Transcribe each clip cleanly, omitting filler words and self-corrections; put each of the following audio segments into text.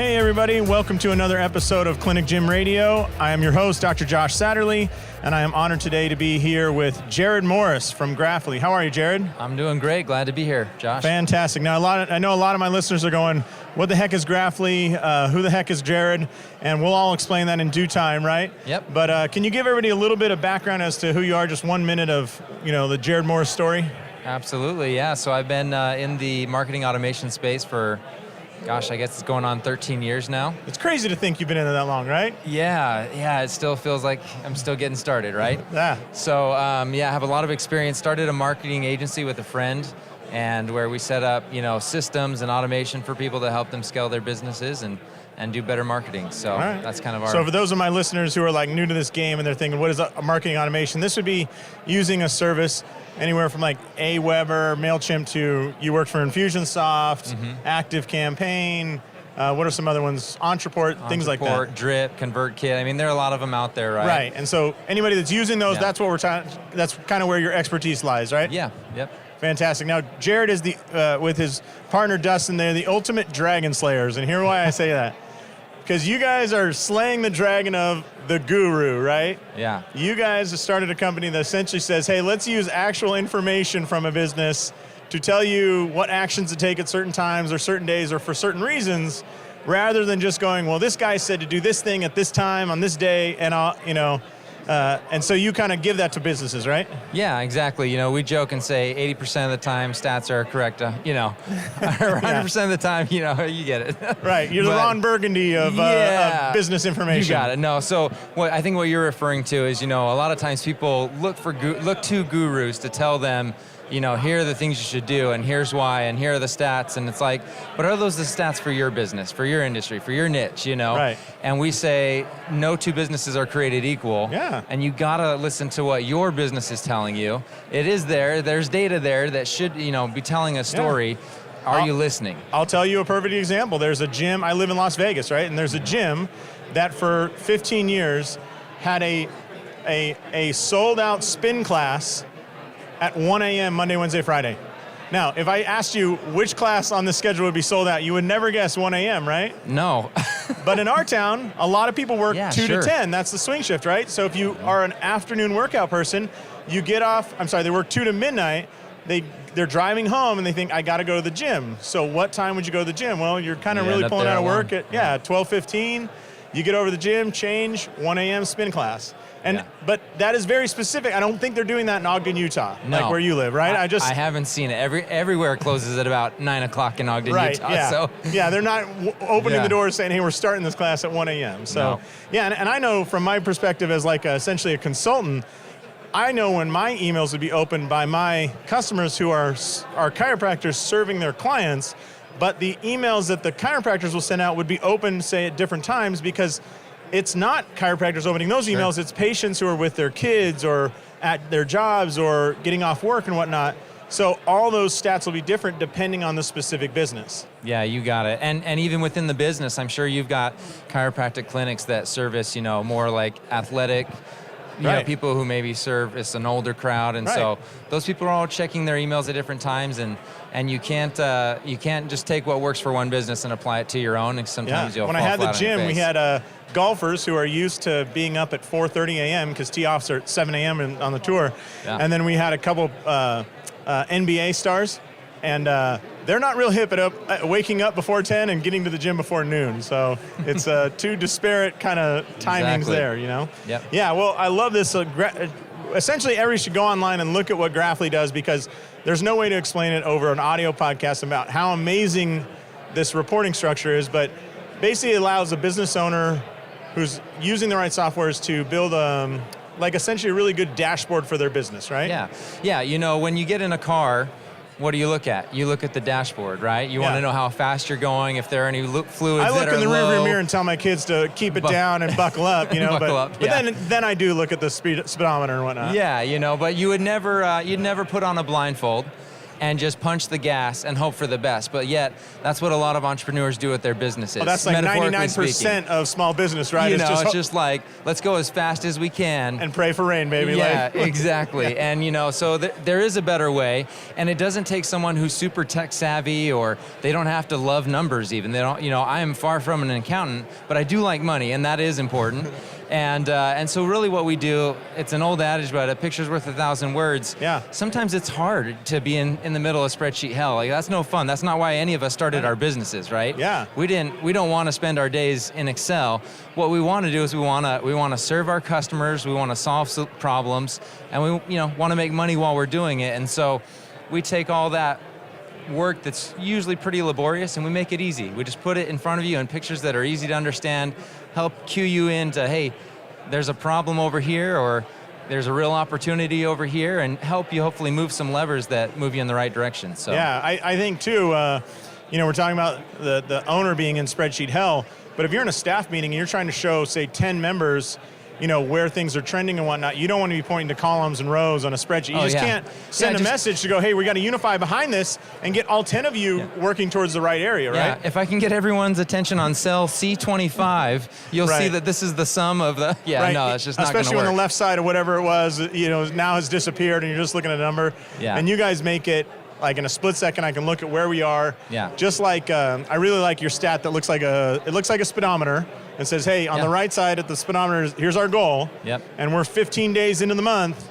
Hey everybody, welcome to another episode of Clinic Gym Radio. I am your host, Dr. Josh Satterley, and I am honored today to be here with Jarrod Morris from Grafly. How are you, Jarrod? I'm doing great. Glad to be here, Josh. Fantastic. Now, I know a lot of my listeners are going, what the heck is Grafly? Who the heck is Jarrod? And we'll all explain that in due time, right? Yep. But can you give everybody a little bit of background as to who you are, just 1 minute of, the Jarrod Morris story? Absolutely, yeah. So I've been in the marketing automation space for, gosh, I guess it's going on 13 years now. It's crazy to think you've been in it that long, right? Yeah, it still feels like I'm still getting started, right? Yeah. So, I have a lot of experience. Started a marketing agency with a friend, and where we set up, systems and automation for people to help them scale their businesses and do better marketing. So right. That's kind of our... So for those of my listeners who are like new to this game and they're thinking, what is a marketing automation? This would be using a service anywhere from like Aweber, MailChimp to you worked for Infusionsoft, ActiveCampaign. What are some other ones? Ontraport, things like that. Drip, ConvertKit. I mean, there are a lot of them out there, right? Right. And so anybody that's using those, that's what we're talking. That's kind of where your expertise lies, right? Yeah. Yep. Fantastic. Now, Jarrod is with his partner Dustin, they're the ultimate dragon slayers. And here's why I say that. Because you guys are slaying the dragon of the guru, right? Yeah. You guys have started a company that essentially says, hey, let's use actual information from a business to tell you what actions to take at certain times or certain days or for certain reasons, rather than just going, well, this guy said to do this thing at this time on this day, and and so you kind of give that to businesses, right? Yeah, exactly. We joke and say 80% of the time stats are correct, or 100% of the time, you get it. Right, you're the Ron Burgundy of business information. You got it. No, so I think what you're referring to is, a lot of times people look to gurus to tell them, here are the things you should do, and here's why, and here are the stats, and it's like, but are those the stats for your business, for your industry, for your niche, Right. And we say, no two businesses are created equal. Yeah. And you gotta listen to what your business is telling you. It is there's data there that should, be telling a story. Yeah. Are you listening? I'll tell you a perfect example. There's a gym, I live in Las Vegas, right? And there's a gym that for 15 years had a sold out spin class at 1 a.m. Monday, Wednesday, Friday. Now, if I asked you which class on the schedule would be sold out, you would never guess 1 a.m., right? No. But in our town, a lot of people work 2 to 10. That's the swing shift, right? So if you are an afternoon workout person, you get off, they work 2 to midnight. They're driving home and they think, I got to go to the gym. So what time would you go to the gym? Well, you're kind of really pulling out of work at 12:15. You get over to the gym, change, 1 a.m. spin class. But that is very specific. I don't think they're doing that in Ogden, Utah, like where you live, right? I haven't seen it. Everywhere closes at about 9 o'clock in Ogden, Utah. Yeah. So. Yeah, they're not opening the doors saying, hey, we're starting this class at 1 a.m. So, and I know from my perspective as like essentially a consultant, I know when my emails would be opened by my customers who are chiropractors serving their clients, but the emails that the chiropractors will send out would be open, say, at different times, because it's not chiropractors opening those emails, it's patients who are with their kids or at their jobs or getting off work and whatnot. So all those stats will be different depending on the specific business. Yeah, you got it. And even within the business, I'm sure you've got chiropractic clinics that service, more like athletic, people who maybe service an older crowd. And so those people are all checking their emails at different times, and you can't just take what works for one business and apply it to your own. And sometimes you'll fall flat on your face. When I had the gym, we had golfers who are used to being up at 4:30 a.m. because tee-offs are at 7 a.m. on the tour. Yeah. And then we had a couple NBA stars, and they're not real hip at waking up before 10 and getting to the gym before noon. So it's two disparate kind of timings there, Yep. Yeah, well, I love this. Essentially, everybody should go online and look at what Grafly does, because there's no way to explain it over an audio podcast about how amazing this reporting structure is, but basically it allows a business owner who's using the right softwares to build essentially a really good dashboard for their business, right? Yeah. When you get in a car, what do you look at? You look at the dashboard, right? You want to know how fast you're going, if there are any fluids that are low. I look in the rearview mirror and tell my kids to keep it down and buckle up, but then I do look at the speedometer and whatnot. Yeah, but you would never, you'd never put on a blindfold and just punch the gas and hope for the best. But yet, that's what a lot of entrepreneurs do with their businesses. Well, that's like 99% of small business, right? It's just like, let's go as fast as we can. And pray for rain, baby. Yeah, exactly. And, so there is a better way, and it doesn't take someone who's super tech savvy, or they don't have to love numbers even. They don't, I am far from an accountant, but I do like money, and that is important. And so really what we do, it's an old adage, but a picture's worth 1,000 words. Yeah. Sometimes it's hard to be in the middle of spreadsheet hell. Like, that's no fun. That's not why any of us started our businesses, right? Yeah. We don't want to spend our days in Excel. What we want to do is we want to serve our customers, we want to solve problems, and we want to make money while we're doing it. And so we take all that work that's usually pretty laborious and we make it easy. We just put it in front of you in pictures that are easy to understand, help cue you into, hey, there's a problem over here, or there's a real opportunity over here, and help you hopefully move some levers that move you in the right direction. So yeah, I think too, we're talking about the owner being in spreadsheet hell, but if you're in a staff meeting and you're trying to show, say, 10 members, where things are trending and whatnot, you don't want to be pointing to columns and rows on a spreadsheet. You can't send a message to go, hey, we got to unify behind this and get all 10 of you working towards the right area, right? Yeah, if I can get everyone's attention on cell C25, you'll see that this is the sum of the, no, it's just not going to work. Especially when the left side of whatever it was, now has disappeared and you're just looking at a number. Yeah. And you guys make it, like in a split second, I can look at where we are. Yeah. Just like, I really like your stat that looks like a speedometer. And says, hey, on the right side at the speedometer, here's our goal. Yep. And we're 15 days into the month,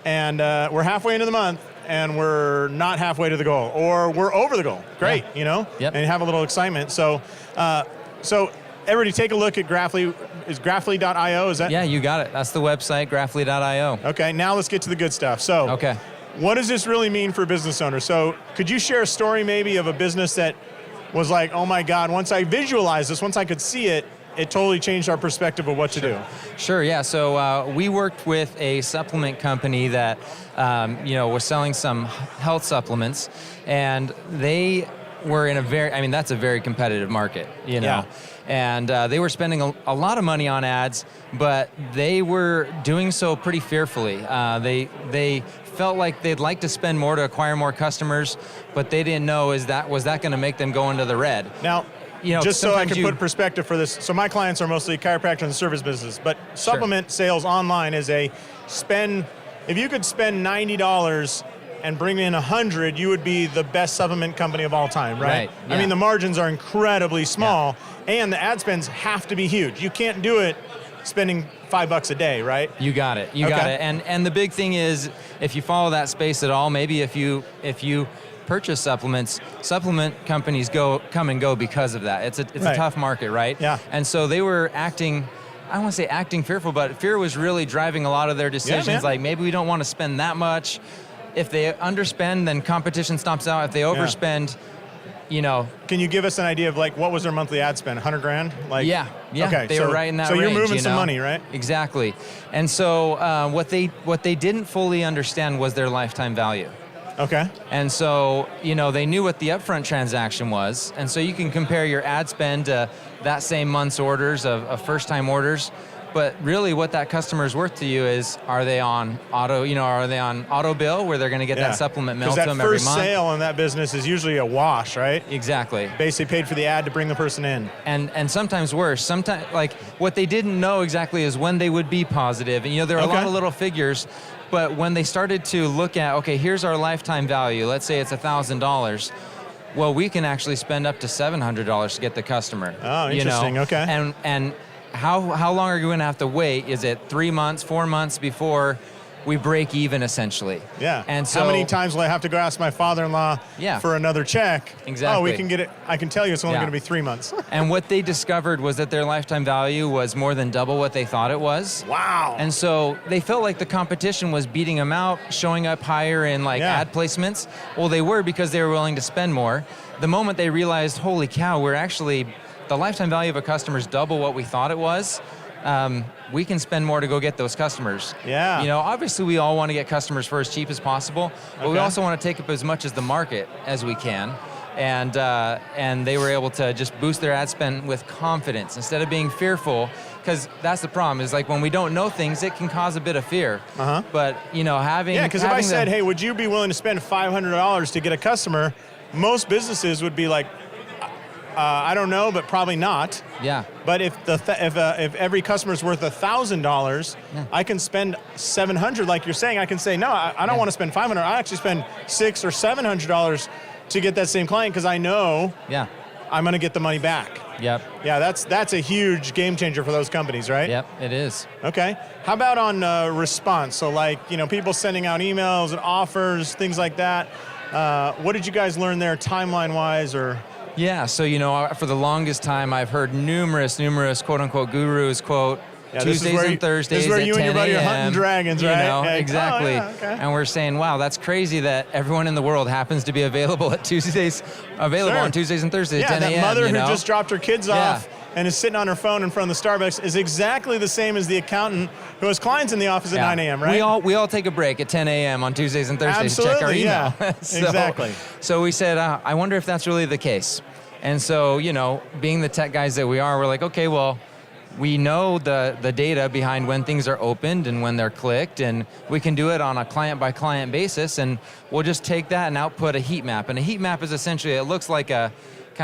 and we're halfway into the month, and we're not halfway to the goal, or we're over the goal. Great, Yep. And have a little excitement. So everybody take a look at Graphly. Is Graphly.io, is that? Yeah, you got it. That's the website, Graphly.io. Okay, now let's get to the good stuff. So, what does this really mean for business owners? So could you share a story maybe of a business that was like, oh my God, once I visualized this, once I could see it, it totally changed our perspective of what to do. Sure, yeah. So we worked with a supplement company that, was selling some health supplements, and they were in that's a very competitive market, Yeah. And they were spending a lot of money on ads, but they were doing so pretty fearfully. They felt like they'd like to spend more to acquire more customers, but they didn't know was that going to make them go into the red. Now, just so I can put perspective for this, so my clients are mostly chiropractor and service business, but supplement sales online is if you could spend $90 and bring in 100, you would be the best supplement company of all time, right? Yeah. I mean, the margins are incredibly small, and the ad spends have to be huge. You can't do it spending $5 a day, right? You got it. You got it. And the big thing is, if you follow that space at all, maybe if you purchase supplements, supplement companies come and go because of that. It's a tough market, right? Yeah. And so they were acting, I don't want to say acting fearful, but fear was really driving a lot of their decisions. Yeah, like, maybe we don't want to spend that much. If they underspend, then competition stops out. If they overspend, Can you give us an idea of what was their monthly ad spend? 100 grand? Yeah. Okay, they were right in that range. So you're moving some money, right? Exactly. And so what they didn't fully understand was their lifetime value. Okay. And so, they knew what the upfront transaction was. And so you can compare your ad spend to that same month's orders of first-time orders. But really what that customer's worth to you is, are they on auto bill where they're going to get that supplement mailed to them every month? Because that first sale in that business is usually a wash, right? Exactly. Basically paid for the ad to bring the person in. And sometimes worse. Sometimes, what they didn't know exactly is when they would be positive. And, there are a lot of little figures. But when they started to look at, okay, here's our lifetime value. Let's say it's $1,000. Well, we can actually spend up to $700 to get the customer. Oh, interesting. Okay. And how long are you going to have to wait? Is it 3 months, 4 months before we break even, essentially? Yeah. And so, how many times will I have to go ask my father-in-law for another check? Exactly. Oh, we can get it. I can tell you it's only going to be 3 months. And what they discovered was that their lifetime value was more than double what they thought it was. Wow. And so they felt like the competition was beating them out, showing up higher in ad placements. Well, they were, because they were willing to spend more. The moment they realized, holy cow, the lifetime value of a customer is double what we thought it was. We can spend more to go get those customers. Yeah. Obviously we all want to get customers for as cheap as possible, but we also want to take up as much as the market as we can. and they were able to just boost their ad spend with confidence instead of being fearful. Because that's the problem, is like when we don't know things, it can cause a bit of fear. But having because if I said, hey, would you be willing to spend $500 to get a customer? Most businesses would be like, I don't know, but probably not. Yeah. But if every customer is worth $1,000, I can spend $700, like you're saying. I can say, no, I don't want to spend $500. I actually spend $600 or $700 to get that same client because I know I'm going to get the money back. Yep. Yeah, that's a huge game changer for those companies, right? Yep, it is. Okay. How about on response? So like, people sending out emails and offers, things like that. What did you guys learn there timeline-wise or? Yeah, so for the longest time, I've heard numerous quote-unquote gurus quote, Tuesdays and Thursdays This is where you and your buddy are hunting dragons, right? Like, exactly. Oh, yeah, okay. And we're saying, wow, that's crazy that everyone in the world happens to be available on Tuesdays and Thursdays at 10 a.m. Yeah, that mother who just dropped her kids off and is sitting on her phone in front of the Starbucks is exactly the same as the accountant who has clients in the office at 9 a.m., right? We all take a break at 10 a.m. on Tuesdays and Thursdays to check our email. Yeah. Exactly. So we said, I wonder if that's really the case. And so, being the tech guys that we are, we're like, okay, well, we know the data behind when things are opened and when they're clicked, and we can do it on a client-by-client basis, and we'll just take that and output a heat map. And a heat map is essentially, it looks like kind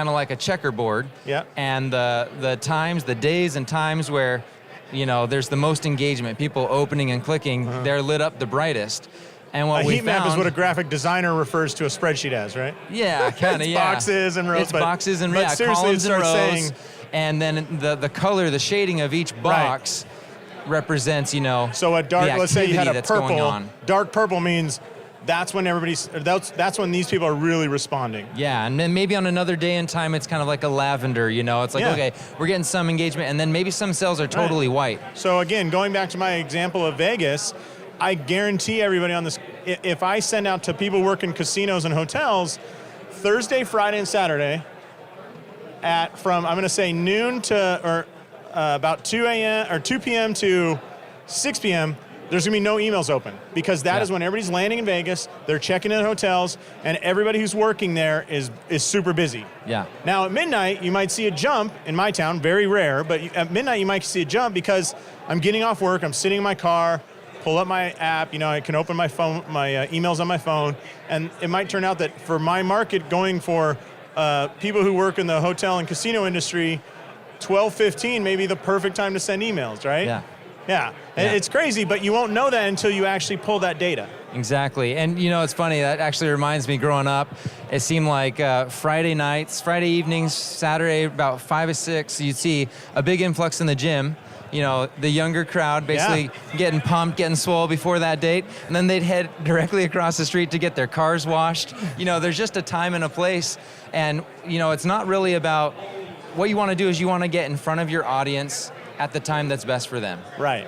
of like a checkerboard. Yeah. And the days and times where, there's the most engagement, people opening and clicking, they're lit up the brightest. And what a heat map is what a graphic designer refers to a spreadsheet as, right? Yeah, kind of, yeah. Boxes and rows. It's boxes and columns and rows. And then the color, the shading of each box represents, So a dark, let's say you had a purple. Dark purple means that's when that's when these people are really responding. Yeah, and then maybe on another day and time, it's kind of like a lavender, It's like, okay, we're getting some engagement, and then maybe some cells are totally white. So again, going back to my example of Vegas, I guarantee everybody on this, if I send out to people who work in casinos and hotels, Thursday, Friday, and Saturday, from I'm going to say noon to about 2 a.m. or 2 p.m. to 6 p.m. There's going to be no emails open because that is when everybody's landing in Vegas. They're checking in hotels, and everybody who's working there is super busy. Yeah. Now at midnight, you might see a jump in my town. Very rare, but at midnight you might see a jump because I'm getting off work. I'm sitting in my car. Pull up my app, I can open my phone, my emails on my phone, and it might turn out that for my market going for people who work in the hotel and casino industry, 12:15 may be the perfect time to send emails, right? Yeah. It's crazy, but you won't know that until you actually pull that data. Exactly. And it's funny, that actually reminds me, growing up, it seemed like Friday nights, Friday evenings, Saturday, about 5 or 6, you'd see a big influx in the gym. The younger crowd basically getting pumped, getting swole before that date, and then they'd head directly across the street to get their cars washed. There's just a time and a place, and it's not really about, what you want to do is you want to get in front of your audience at the time that's best for them. Right.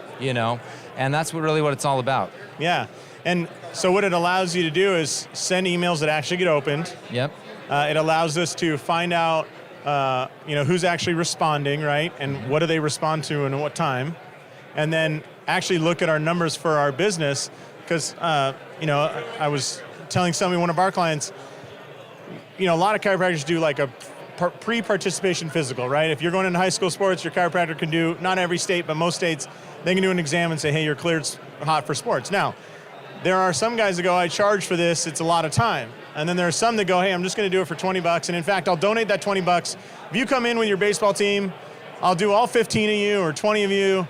And that's what it's all about. Yeah. And so what it allows you to do is send emails that actually get opened. Yep. It allows us to find out who's actually responding, right? And what do they respond to and at what time? And then actually look at our numbers for our business because, I was telling somebody, one of our clients, a lot of chiropractors do like a pre-participation physical, right? If you're going into high school sports, your chiropractor can do, not every state, but most states, they can do an exam and say, hey, you're cleared hot for sports. Now, there are some guys that go, I charge for this, it's a lot of time. And then there are some that go, hey, I'm just going to do it for $20. And in fact, I'll donate that $20. If you come in with your baseball team, I'll do all 15 of you or 20 of you.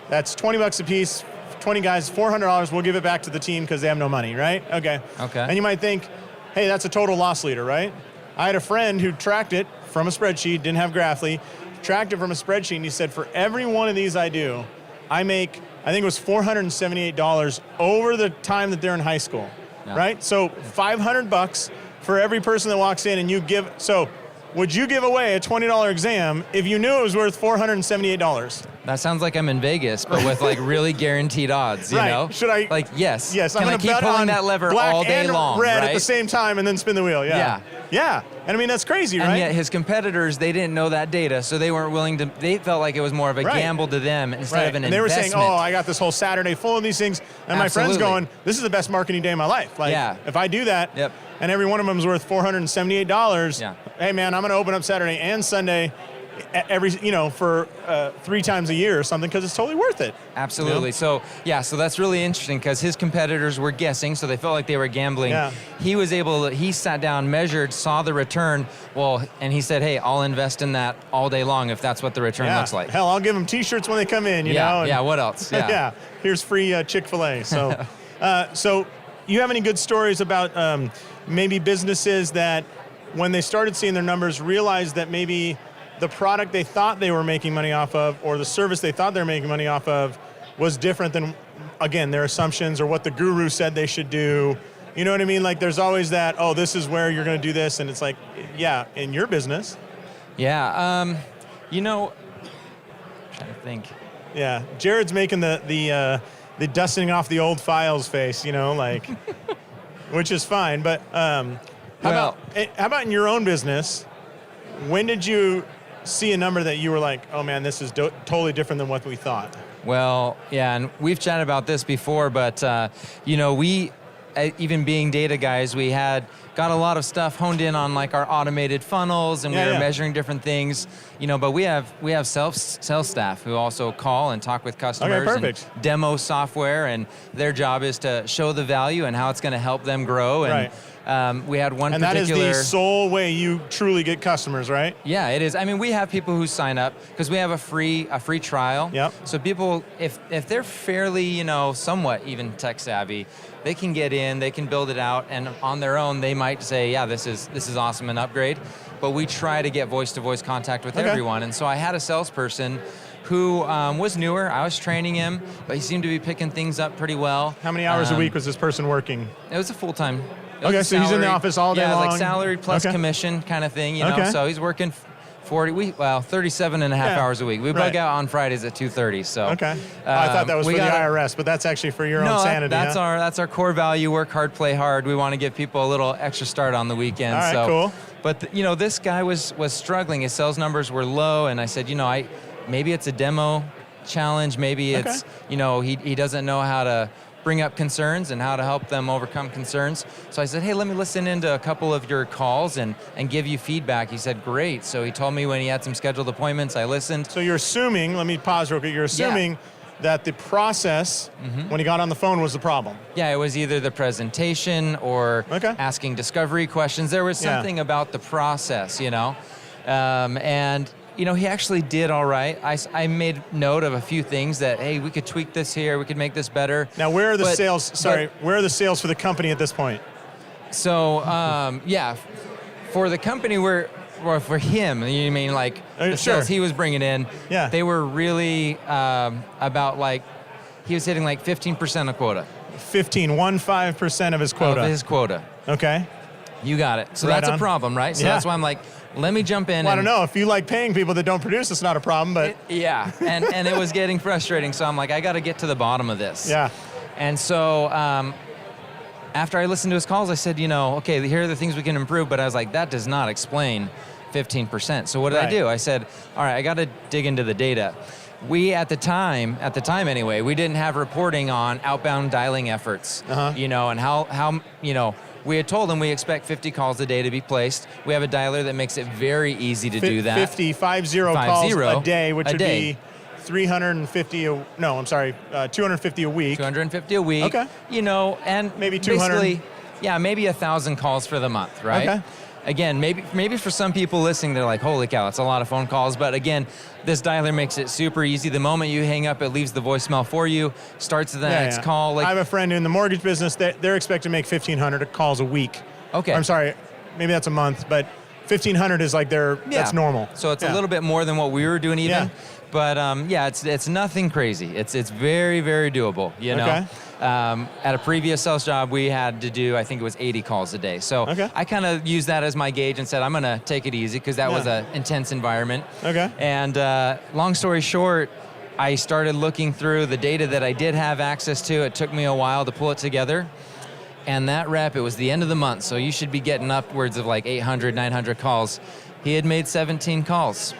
That's $20 a piece, 20 guys, $400. We'll give it back to the team because they have no money, right? Okay. And you might think, hey, that's a total loss leader, right? I had a friend who tracked it from a spreadsheet, didn't have Graphly, tracked it from a spreadsheet, and he said, for every one of these I do, I make, I think it was $478 over the time that they're in high school. Right? So $500 for every person that walks in, and you give, so would you give away a $20 exam if you knew it was worth $478? That sounds like I'm in Vegas, but with like really guaranteed odds, you know? Should I? Like, yes. Yes, I'm Can I going to keep bet pulling on that lever black all day and long, red right? at the same time and then spin the wheel, yeah. And I mean, that's crazy, right? And yet his competitors, they didn't know that data, so they weren't willing to, they felt like it was more of a gamble to them instead of an investment. And they were saying, oh, I got this whole Saturday full of these things. And my friend's going, this is the best marketing day of my life. Like, if I do that, and every one of them is worth $478, hey, man, I'm going to open up Saturday and Sunday every, for 3 times a year or something, because it's totally worth it. Absolutely. So that's really interesting, because his competitors were guessing, so they felt like they were gambling. He was able to, he sat down, measured, saw the return, and he said, hey, I'll invest in that all day long if that's what the return looks like. Hell, I'll give them t-shirts when they come in, you know? Yeah, what else? Yeah. Here's free Chick-fil-A. So, so you have any good stories about maybe businesses that, when they started seeing their numbers, realized that maybe the product they thought they were making money off of, or the service they thought they were making money off of, was different than, again, their assumptions or what the guru said they should do? You know what I mean? Like, there's always that, oh, this is where you're going to do this, and it's like, in your business. I'm trying to think. Yeah, Jarrod's making the dusting off the old files face, like, which is fine. But how about in your own business? When did you see a number that you were like, oh man, this is totally different than what we thought? Well, and we've chatted about this before, but we, even being data guys, we got a lot of stuff honed in on like our automated funnels, and we were measuring different things, but we have sales staff who also call and talk with customers and demo software, and their job is to show the value and how it's going to help them grow. And we had one particular... And that is the sole way you truly get customers, right? Yeah, it is. I mean, we have people who sign up because we have a free trial. So people, if they're fairly, somewhat even tech savvy, they can get in, they can build it out, and on their own, they might say, yeah, this is awesome, and upgrade. But we try to get voice-to-voice contact with everyone. And so I had a salesperson who was newer. I was training him, but he seemed to be picking things up pretty well. How many hours a week was this person working? It was a full-time. Okay, so he's in the office all day long? Yeah, like salary plus commission kind of thing, So he's working 37 and a half hours a week. We bug out on Fridays at 2:30. So I thought that was for the IRS, but that's actually for your own sanity. That's our core value. Work hard, play hard. We want to give people a little extra start on the weekend. All right, cool. But this guy was struggling. His sales numbers were low, and I said, maybe it's a demo challenge. Maybe it's he doesn't know how to bring up concerns and how to help them overcome concerns. So I said, hey, let me listen into a couple of your calls and give you feedback. He said, great. So he told me when he had some scheduled appointments, I listened. So you're assuming, let me pause real quick, you're assuming that the process, when he got on the phone, was the problem. Yeah, it was either the presentation or asking discovery questions. There was something about the process, and he actually did all right. I made note of a few things that, hey, we could tweak this here, we could make this better. Now, where are the sales, where are the sales for the company at this point? So, for the company, for him, you mean like the sales he was bringing in, they were really about he was hitting 15% of quota. 15% of his quota. Of his quota. Okay. You got it. So that's a problem, right? So that's why I'm like, let me jump in. Well, I don't know. If you like paying people that don't produce, it's not a problem, but... and it was getting frustrating, so I'm like, I got to get to the bottom of this. Yeah. And so after I listened to his calls, I said, okay, here are the things we can improve, but I was like, that does not explain 15%. So what did I do? I said, all right, I got to dig into the data. We, at the time anyway, we didn't have reporting on outbound dialing efforts, and how we had told them we expect 50 calls a day to be placed. We have a dialer that makes it very easy to do that. 50 calls a day, which would be 250 a week. 250 a week. Okay. And maybe 200. Maybe 1,000 calls for the month, right? Okay. Again, maybe for some people listening, they're like, holy cow, it's a lot of phone calls. But again, this dialer makes it super easy. The moment you hang up, it leaves the voicemail for you, starts the next call. I have a friend in the mortgage business that they're expected to make 1,500 calls a week. Okay. I'm sorry, maybe that's a month, but 1,500 is that's normal. So it's a little bit more than what we were doing even. But it's nothing crazy. It's very, very doable, Okay. At a previous sales job, we had to do, I think it was 80 calls a day. So I kind of used that as my gauge and said, I'm going to take it easy because that was an intense environment. Okay. And long story short, I started looking through the data that I did have access to. It took me a while to pull it together. And that rep, it was the end of the month, so you should be getting upwards of like 800, 900 calls. He had made 17 calls.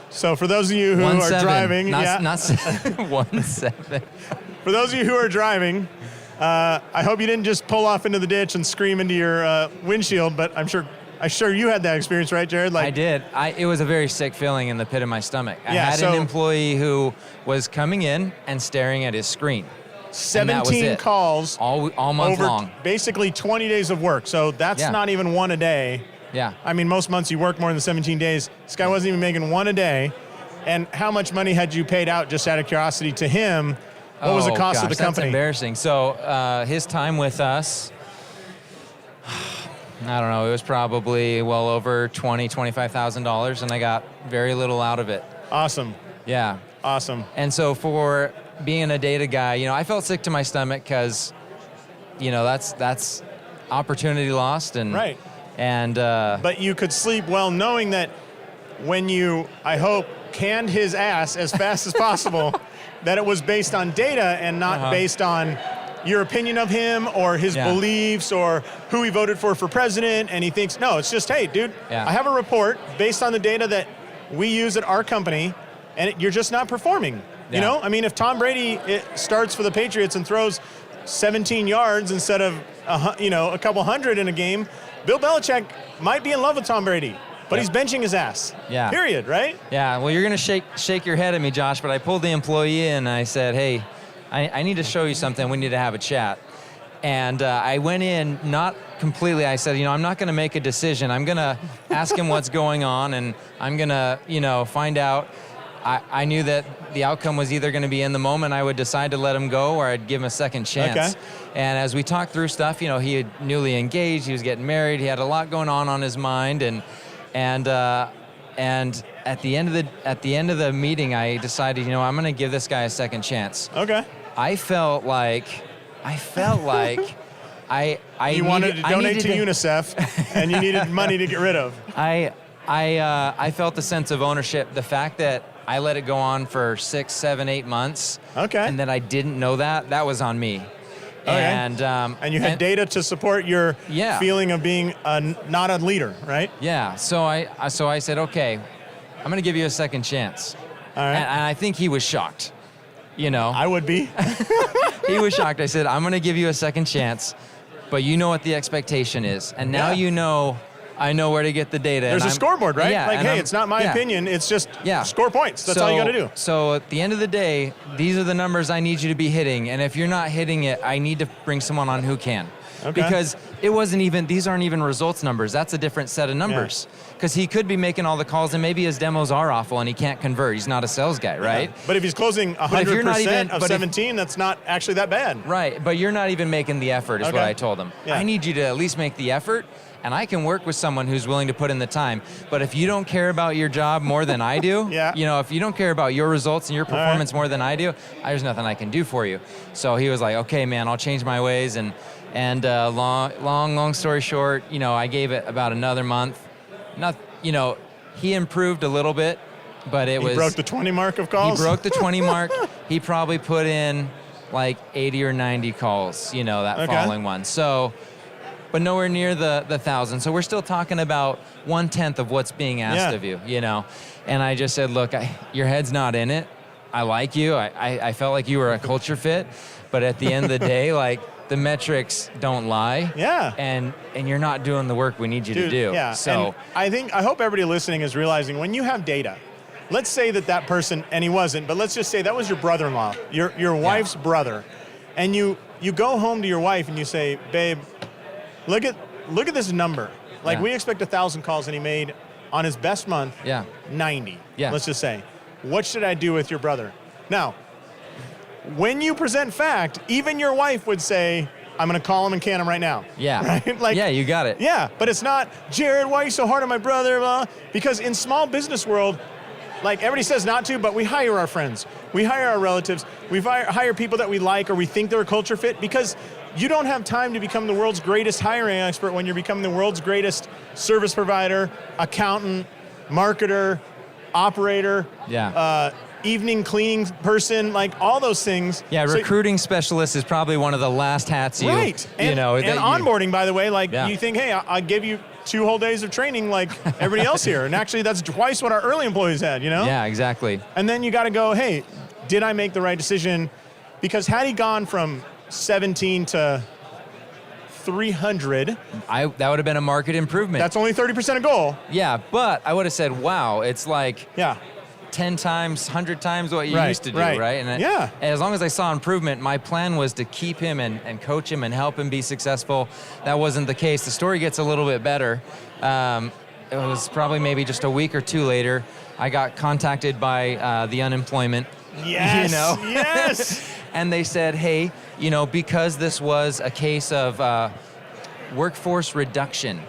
So for those of you who are driving, not 1-7. For those of you who are driving, I hope you didn't just pull off into the ditch and scream into your windshield, but I'm sure you had that experience, right, Jarrod? I did. It was a very sick feeling in the pit of my stomach. I had an employee who was coming in and staring at his screen. 17 calls all month over long. Basically 20 days of work. So that's not even one a day. Yeah. I mean, most months you work more than 17 days. This guy wasn't even making one a day. And how much money had you paid out, just out of curiosity, to him? What was the cost of the company? That's embarrassing. So his time with us, I don't know, it was probably well over $20,000-$25,000, and I got very little out of it. Awesome. Yeah. Awesome. And so for being a data guy, I felt sick to my stomach because, that's opportunity lost. And right. And but you could sleep well knowing that when you, I hope, canned his ass as fast as possible, that it was based on data and not based on your opinion of him or his beliefs or who he voted for president. And he thinks, no, it's just, hey, dude, I have a report based on the data that we use at our company, and you're just not performing. Yeah. I mean, if Tom Brady starts for the Patriots and throws 17 yards instead of a couple hundred in a game, Bill Belichick might be in love with Tom Brady, but he's benching his ass. Yeah. Period, right? Yeah, well, you're going to shake your head at me, Josh, but I pulled the employee in and I said, hey, I need to show you something. We need to have a chat. And I went in, not completely, I said, I'm not going to make a decision. I'm going to ask him what's going on, and I'm going to, find out. I knew that the outcome was either going to be in the moment I would decide to let him go or I'd give him a second chance. Okay. And as we talked through stuff, he had newly engaged, he was getting married, he had a lot going on his mind, and at the end of the meeting, I decided, I'm going to give this guy a second chance. Okay. I felt like I you wanted to donate to UNICEF, and you needed money to get rid of. I felt a sense of ownership. The fact that I let it go on for 6, 7, 8 months. Okay. And that I didn't know that was on me. Okay. And you had data to support your feeling of being not a leader, right? Yeah. So I said, okay, I'm going to give you a second chance. All right. And I think he was shocked. I would be. He was shocked. I said, I'm going to give you a second chance, but you know what the expectation is. And now I know where to get the data. There's a scoreboard, right? Yeah, hey, it's not my opinion. It's just score points. That's all you got to do. So at the end of the day, these are the numbers I need you to be hitting. And if you're not hitting it, I need to bring someone on who can. Okay. Because these aren't even results numbers. That's a different set of numbers. Because he could be making all the calls and maybe his demos are awful and he can't convert. He's not a sales guy, right? Yeah. But if he's closing 100% of 17, that's not actually that bad. Right, but you're not even making the effort is what I told him. Yeah. I need you to at least make the effort, and I can work with someone who's willing to put in the time. But if you don't care about your job more than I do, if you don't care about your results and your performance more than I do, there's nothing I can do for you. So he was like, okay, man, I'll change my ways. And long story short, I gave it about another month. He improved a little bit, but he broke the 20 mark of calls? He broke the 20 mark. He probably put in like 80 or 90 calls, that following one. So, but nowhere near the 1,000. So we're still talking about 1/10 of what's being asked of you, And I just said, look, your head's not in it. I like you. I felt like you were a culture fit. But at the end of the day, the metrics don't lie. Yeah. And you're not doing the work we need you to do. Yeah. So and I hope everybody listening is realizing when you have data, let's say that person, and he wasn't, but let's just say that was your brother-in-law, your wife's brother. And you go home to your wife and you say, babe, look at this number. We expect 1,000 calls, and he made on his best month 90. Yeah. Let's just say. What should I do with your brother? Now, when you present fact, even your wife would say, I'm going to call him and can him right now. Yeah. Right? You got it. Yeah, but it's not, Jarrod, why are you so hard on my brother? Blah. Because in small business world, everybody says not to, but we hire our friends. We hire our relatives. We hire people that we like or we think they're a culture fit, because you don't have time to become the world's greatest hiring expert when you're becoming the world's greatest service provider, accountant, marketer, operator, evening cleaning person, like all those things. Yeah, So- recruiting specialist is probably one of the last hats you, right. And onboarding, by the way, like you think, hey, I'll give you 2 whole days of training like everybody else here. And actually that's twice what our early employees had, you know? Yeah, exactly. And then you got to go, hey, did I make the right decision? Because had he gone from 17 to 300, that would have been a market improvement. that's only 30% of goal. Yeah, but I would have said, wow, it's like Yeah. 10 times, 100 times what you Right, used to do, right. right? And Yeah. as long as I saw improvement, my plan was to keep him and coach him and help him be successful. That wasn't the case. The story gets a little bit better. It was probably maybe just a week or 2 later, I got contacted by the unemployment. Yes. You know? Yes. And they said, hey, because this was a case of workforce reduction,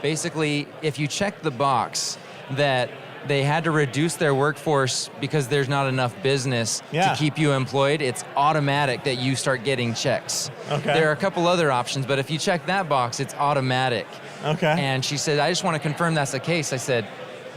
basically, if you check the box that they had to reduce their workforce because there's not enough business to keep you employed, it's automatic that you start getting checks. Okay. There are a couple other options, but if you check that box, it's automatic. Okay. And she said, I just want to confirm that's the case. I said,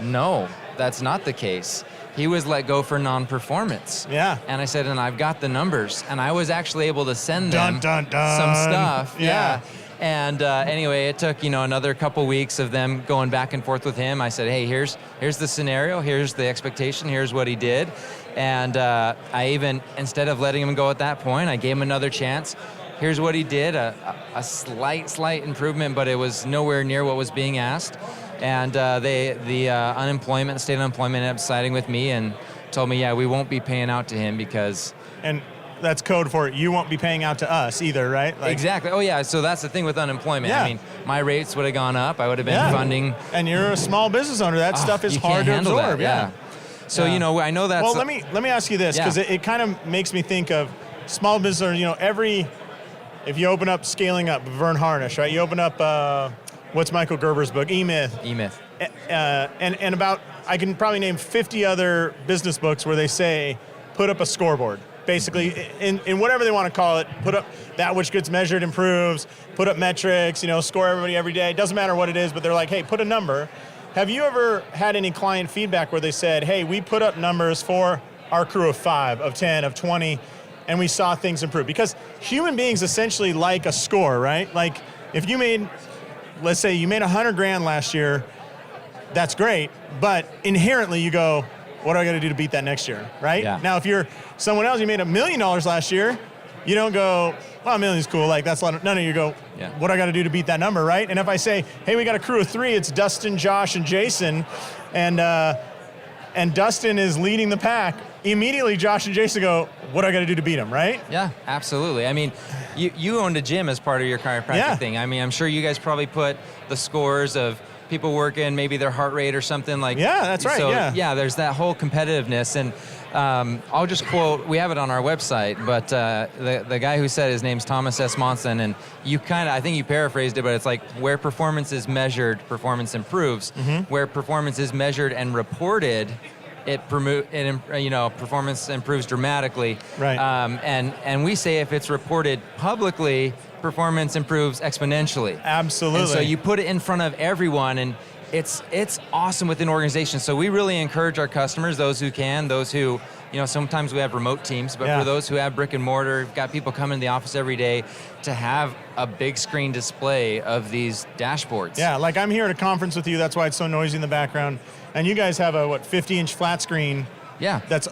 no, that's not the case. He was let go for non-performance. Yeah. And I said, and I've got the numbers. And I was actually able to send them Dun, dun, dun. some stuff. Yeah. And anyway, it took another couple weeks of them going back and forth with him. I said, hey, here's the scenario, here's the expectation, here's what he did. And I even, instead of letting him go at that point, I gave him another chance. Here's what he did, a slight improvement, but it was nowhere near what was being asked. And the state unemployment ended up siding with me and told me, yeah, we won't be paying out to him because... And that's code for you won't be paying out to us either, right? Like, exactly. Oh, yeah. So that's the thing with unemployment. Yeah. I mean, my rates would have gone up. I would have been funding. And you're a small business owner. That stuff is you hard can't to handle absorb. that, yeah. So, I know that's... Well, let me ask you this, because it kind of makes me think of small business owners, if you open up Scaling Up, Vern Harnish, right? You open up, what's Michael Gerber's book? E-Myth. E-Myth. And about, I can probably name 50 other business books where they say, put up a scoreboard. Basically, in whatever they want to call it, put up that which gets measured improves, put up metrics, score everybody every day. It doesn't matter what it is, but they're like, hey, put a number. Have you ever had any client feedback where they said, hey, we put up numbers for our crew of 5, of 10, of 20, and we saw things improve? Because human beings essentially like a score, right? Like if you made, let's say you made $100,000 last year, that's great, but inherently you go, what do I got to do to beat that next year, right? Yeah. Now, if you're someone else, you made $1 million last year, you don't go, well, $1 million's cool, like that's a lot. No, you go, what do I got to do to beat that number, right? And if I say, hey, we got a crew of 3, it's Dustin, Josh, and Jason, and Dustin is leading the pack, immediately Josh and Jason go, what do I got to do to beat him, right? Yeah, absolutely. I mean, you owned a gym as part of your chiropractic thing. I mean, I'm sure you guys probably put the scores of people working, maybe their heart rate or something like. Yeah, that's right. So, yeah, there's that whole competitiveness, and I'll just quote. We have it on our website, but the guy who said, his name's Thomas S. Monson, and I think you paraphrased it, but it's like where performance is measured, performance improves. Mm-hmm. Where performance is measured and reported, performance improves dramatically. Right. And we say if it's reported publicly, performance improves exponentially. Absolutely. And so you put it in front of everyone, and it's awesome within organizations. So we really encourage our customers, those who can, those who, sometimes we have remote teams, but for those who have brick and mortar, got people coming to the office every day, to have a big screen display of these dashboards. Yeah, like I'm here at a conference with you, that's why it's so noisy in the background. And you guys have a 50-inch flat screen. Yeah. That's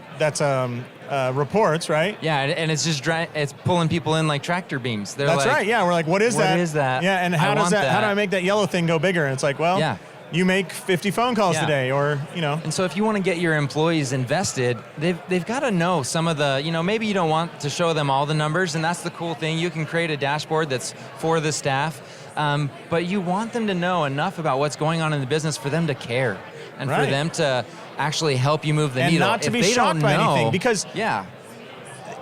reports, right? Yeah, and it's just it's pulling people in like tractor beams. That's right. Yeah, we're like, what is that? What is that? Yeah, and how do I make that yellow thing go bigger? And it's like, well, you make 50 phone calls today, or And so if you want to get your employees invested, they've got to know some of the, maybe you don't want to show them all the numbers, and that's the cool thing. You can create a dashboard that's for the staff, but you want them to know enough about what's going on in the business for them to care, and for them to actually help you move the needle. And not to be shocked by anything, because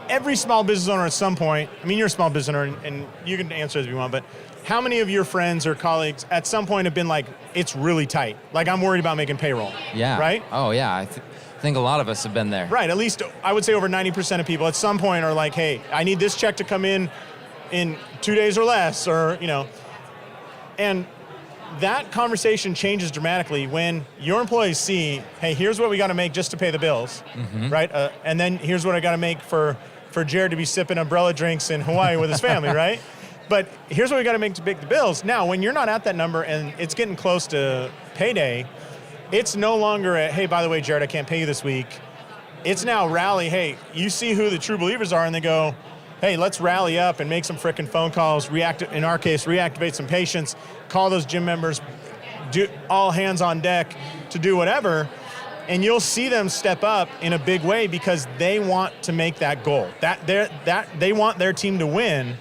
every small business owner at some point, you're a small business owner, and you can answer as you want, but how many of your friends or colleagues at some point have been like, it's really tight, like I'm worried about making payroll? Yeah. Right? Oh yeah, I think a lot of us have been there. Right, at least I would say over 90% of people at some point are like, hey, I need this check to come in 2 days or less, or, and that conversation changes dramatically when your employees see, hey, here's what we got to make just to pay the bills, right? And then here's what I got to make for Jarrod to be sipping umbrella drinks in Hawaii with his family, right? But here's what we got to make to pay the bills. Now, when you're not at that number and it's getting close to payday, it's no longer a, hey, by the way, Jarrod, I can't pay you this week. It's now rally, hey, you see who the true believers are, and they go, hey, let's rally up and make some frickin' phone calls, in our case, reactivate some patients, call those gym members, do all hands on deck to do whatever, and you'll see them step up in a big way because they want to make that goal. They want their team to win,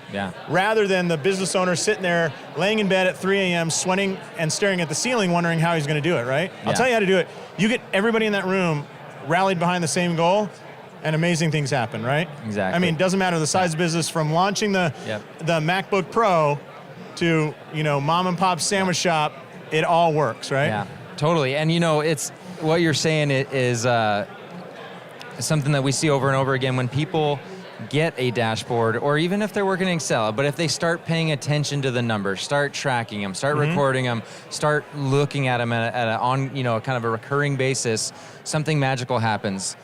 rather than the business owner sitting there laying in bed at 3 a.m. sweating and staring at the ceiling wondering how he's going to do it, right? I'll tell you how to do it. You get everybody in that room rallied behind the same goal, and amazing things happen, right? Exactly. I mean, it doesn't matter the size of business, from launching the MacBook Pro to, mom and pop sandwich shop, it all works, right? Yeah, totally. And it's what you're saying is something that we see over and over again when people get a dashboard, or even if they're working in Excel, but if they start paying attention to the numbers, start tracking them, start recording them, start looking at them on kind of a recurring basis, something magical happens.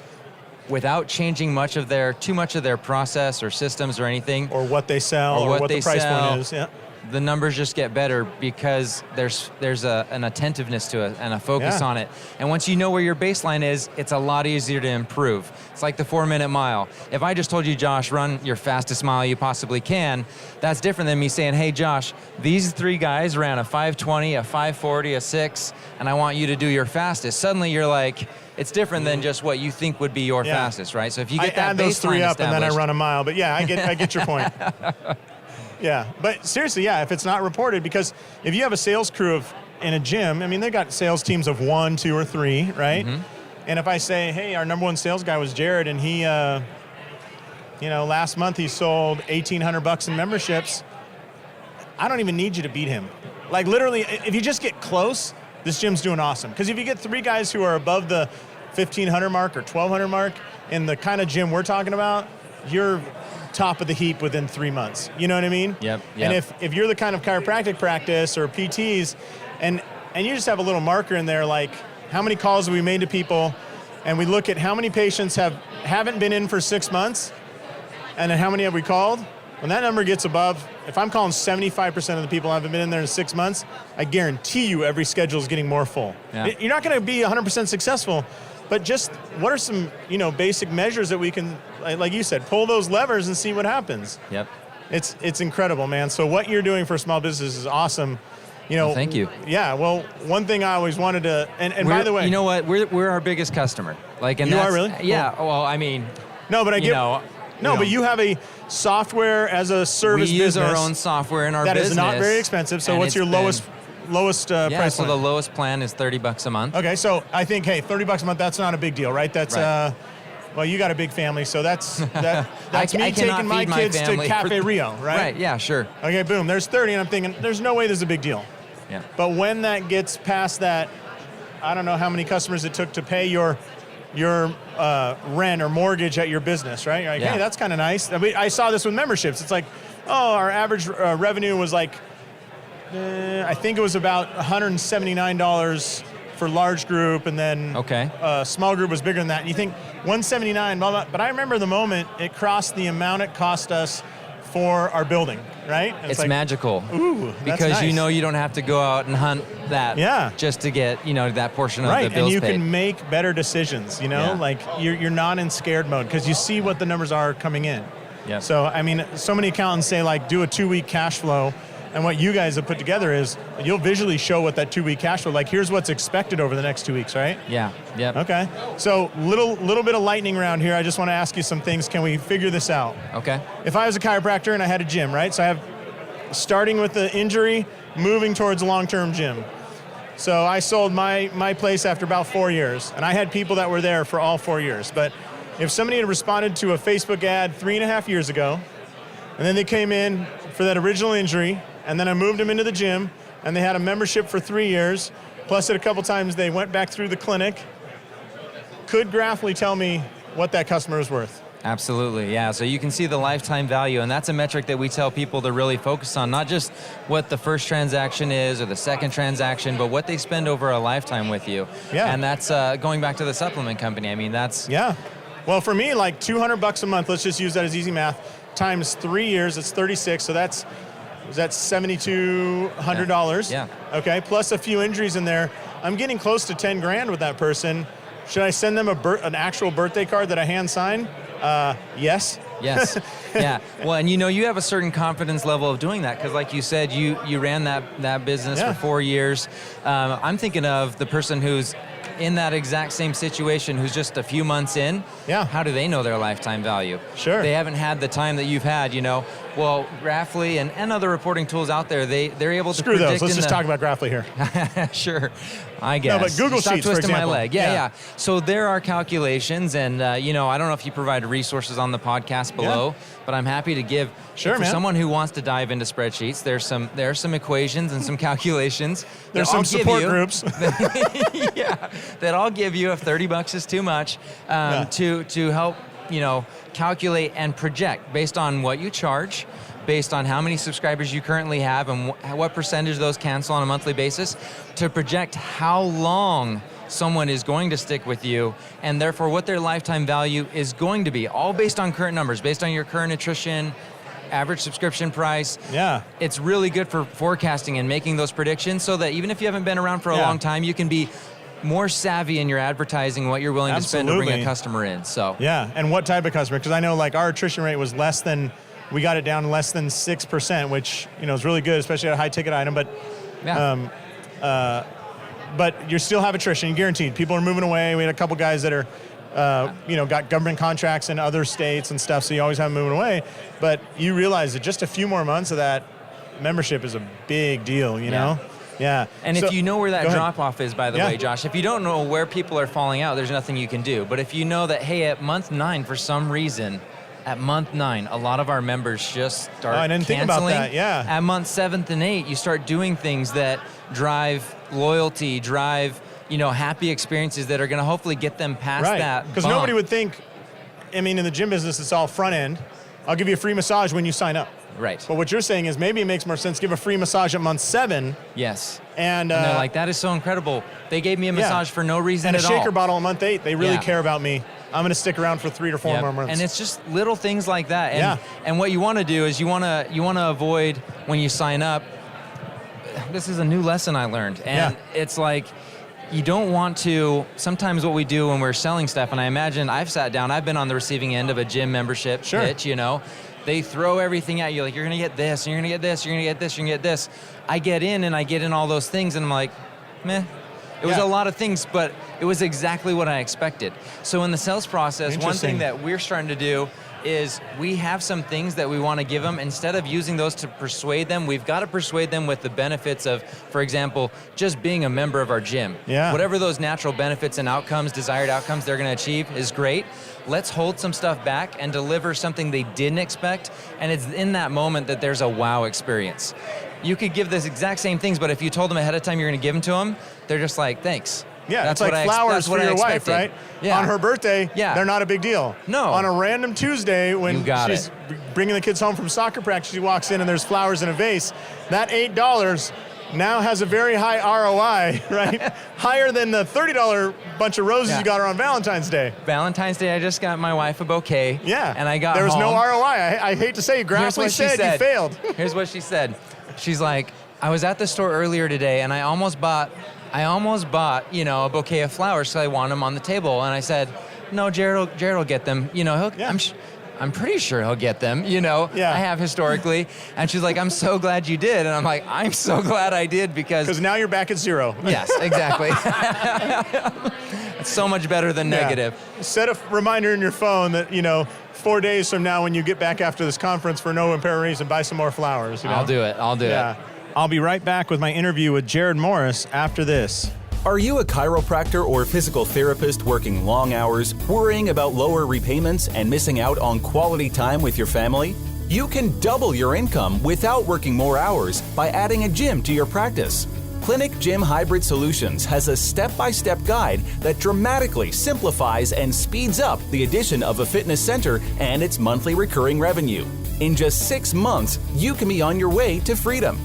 Without changing too much of their process or systems or anything, or what they sell, or what the price point is. Yeah. The numbers just get better because there's an attentiveness to it and a focus on it. And once you know where your baseline is, it's a lot easier to improve. It's like the 4-minute mile. If I just told you, Josh, run your fastest mile you possibly can, that's different than me saying, hey, Josh, these 3 guys ran a 5:20, a 5:40, a 6, and I want you to do your fastest. Suddenly you're like, it's different than just what you think would be your fastest, right? So if you get that add those 3 up and then I run a mile. But yeah, I get your point. Yeah, but seriously, if it's not reported, because if you have a sales crew in a gym, I mean, they got sales teams of 1, 2, or 3, right? And if I say, hey, our number 1 sales guy was Jarrod, and he, last month he sold $1,800 in memberships, I don't even need you to beat him. Like literally, if you just get close, this gym's doing awesome. Because if you get 3 guys who are above the 1,500 mark or 1,200 mark in the kind of gym we're talking about, you're top of the heap within 3 months. You know what I mean? Yep. And if you're the kind of chiropractic practice or PTs, and you just have a little marker in there like how many calls have we made to people, and we look at how many patients haven't been in for 6 months, and then how many have we called? When that number gets above, if I'm calling 75% of the people who haven't been in there in 6 months, I guarantee you every schedule is getting more full. Yeah. You're not going to be 100% successful, but just what are some basic measures that we can, like you said, pull those levers and see what happens. Yep. It's incredible, man. So what you're doing for small business is awesome. Well, thank you. Yeah. Well, one thing I always wanted to, and by the way, you know what? We're our biggest customer. You are really? Yeah. Cool. Well, I mean, no, but but you have a software as a service business. We use our own software in our business. That is not very expensive. So what's your lowest price so point? The lowest plan is $30 a month. Okay, so I think, hey, $30 a month, that's not a big deal, right? That's right. Well, you got a big family, so that's me taking my kids to Cafe Rio, right? Right, yeah, sure. Okay, boom, there's 30, and I'm thinking, there's no way this is a big deal. Yeah. But when that gets past that, I don't know how many customers it took to pay your rent or mortgage at your business, right? You're like, hey, that's kind of nice. I saw this with memberships. It's like, our average revenue was like, I think it was about $179 for large group, and then small group was bigger than that. And you think $179, blah, blah, but I remember the moment it crossed the amount it cost us for our building, right? It's like, magical. Ooh, that's because nice. you don't have to go out and hunt that just to get that portion of the bills and you paid. can make better decisions. Like you're not in scared mode because you see what the numbers are coming in. Yeah. So I mean, so many accountants say like do a 2-week cash flow. And what you guys have put together is you'll visually show what that 2-week cash flow, like here's what's expected over the next 2 weeks, right? Yeah, yep. Okay, so little bit of lightning round here. I just want to ask you some things. Can we figure this out? Okay. If I was a chiropractor and I had a gym, right? So I have, starting with the injury, moving towards a long-term gym. So I sold my place after about 4 years, and I had people that were there for all 4 years. But if somebody had responded to a Facebook ad 3.5 years ago, and then they came in for that original injury, and then I moved them into the gym, and they had a membership for 3 years, plus at a couple times they went back through the clinic. Could Grafley tell me what that customer is worth? Absolutely, yeah. So you can see the lifetime value, and that's a metric that we tell people to really focus on, not just what the first transaction is or the second transaction, but what they spend over a lifetime with you. Yeah. And that's going back to the supplement company. I mean, that's... Yeah. Well, for me, like $200 a month, let's just use that as easy math, times 3 years, it's 36, so that's $7,200. Yeah. Okay, plus a few injuries in there. I'm getting close to 10 grand with that person. Should I send them an actual birthday card that I hand sign? Yes. Yes. Yeah. Well, and you have a certain confidence level of doing that because, like you said, you ran that business for 4 years. I'm thinking of the person who's in that exact same situation, who's just a few months in. Yeah. How do they know their lifetime value? Sure. They haven't had the time that you've had. Well, Graphley and other reporting tools out there, they're able to predict. Screw those. Let's just talk about Graphley here. Sure. I guess. No, but Google Stop Sheets, for twisting example. my leg. Yeah. So there are calculations, and I don't know if you provide resources on the podcast below, but I'm happy to give. Sure, for man. someone who wants to dive into spreadsheets, there are some equations and some calculations. There's some support groups. That I'll give you if $30 is too much to help calculate and project based on what you charge, based on how many subscribers you currently have and what percentage of those cancel on a monthly basis, to project how long someone is going to stick with you, and therefore what their lifetime value is going to be, all based on current numbers, based on your current attrition, average subscription price. Yeah. It's really good for forecasting and making those predictions so that even if you haven't been around for a long time, you can be more savvy in your advertising, what you're willing to spend to bring a customer in. So yeah, and what type of customer? Because I know like our attrition rate was we got it down less than 6%, which is really good, especially at a high ticket item. But but you still have attrition, guaranteed. People are moving away. We had a couple guys that are got government contracts in other states and stuff, so you always have them moving away. But you realize that just a few more months of that membership is a big deal, you know? Yeah. And if you know where that drop-off is, by the way, Josh, if you don't know where people are falling out, there's nothing you can do. But if you know that, hey, at month 9, for some reason, at month 9, a lot of our members just start I didn't think about that, yeah. At month 7 and 8, you start doing things that drive loyalty, drive happy experiences that are going to hopefully get them past that. Because nobody would think, in the gym business, it's all front end. I'll give you a free massage when you sign up. Right. But what you're saying is maybe it makes more sense to give a free massage at month 7. Yes. And they're like, that is so incredible. They gave me a massage for no reason at all. And a shaker bottle at month 8. They really care about me. I'm going to stick around for 3 or 4 more months. And it's just little things like that. And what you want to do is you want to avoid when you sign up. This is a new lesson I learned. And it's like, you don't want to, sometimes what we do when we're selling stuff, and I imagine I've sat down, I've been on the receiving end of a gym membership pitch, They throw everything at you, like, you're going to get this, and you're going to get this, you're going to get this, you're going to get this. I get in all those things, and I'm like, meh. It was a lot of things, but it was exactly what I expected. So in the sales process, one thing that we're starting to do is we have some things that we want to give them. Instead of using those to persuade them, we've got to persuade them with the benefits of, for example, just being a member of our gym. Yeah. Whatever those natural benefits and outcomes, desired outcomes they're going to achieve is great. Let's hold some stuff back and deliver something they didn't expect, and it's in that moment that there's a wow experience. You could give this exact same things, but if you told them ahead of time you're going to give them to them, they're just like, thanks. Yeah, that's like flowers for your wife, right? Yeah. On her birthday, they're not a big deal. No. On a random Tuesday when she's bringing the kids home from soccer practice, she walks in and there's flowers in a vase. That $8 now has a very high ROI, right? Higher than the $30 bunch of roses you got her on Valentine's Day. Valentine's Day, I just got my wife a bouquet. Yeah. And I got There was home. no ROI. I hate to say, Grassley said you failed. Here's what she said. She's like, I was at the store earlier today and I almost bought, a bouquet of flowers because I want them on the table. And I said, no, Jarrod will get them. I'm pretty sure he'll get them, I have historically. And she's like, I'm so glad you did. And I'm like, I'm so glad I did because now you're back at 0. Yes, exactly. It's so much better than negative. Set a reminder in your phone that, 4 days from now when you get back after this conference for no apparent reason, buy some more flowers. I'll do it. I'll be right back with my interview with Jarrod Morris after this. Are you a chiropractor or physical therapist working long hours, worrying about lower repayments and missing out on quality time with your family? You can double your income without working more hours by adding a gym to your practice. Clinic Gym Hybrid Solutions has a step-by-step guide that dramatically simplifies and speeds up the addition of a fitness center and its monthly recurring revenue. In just 6 months, you can be on your way to freedom.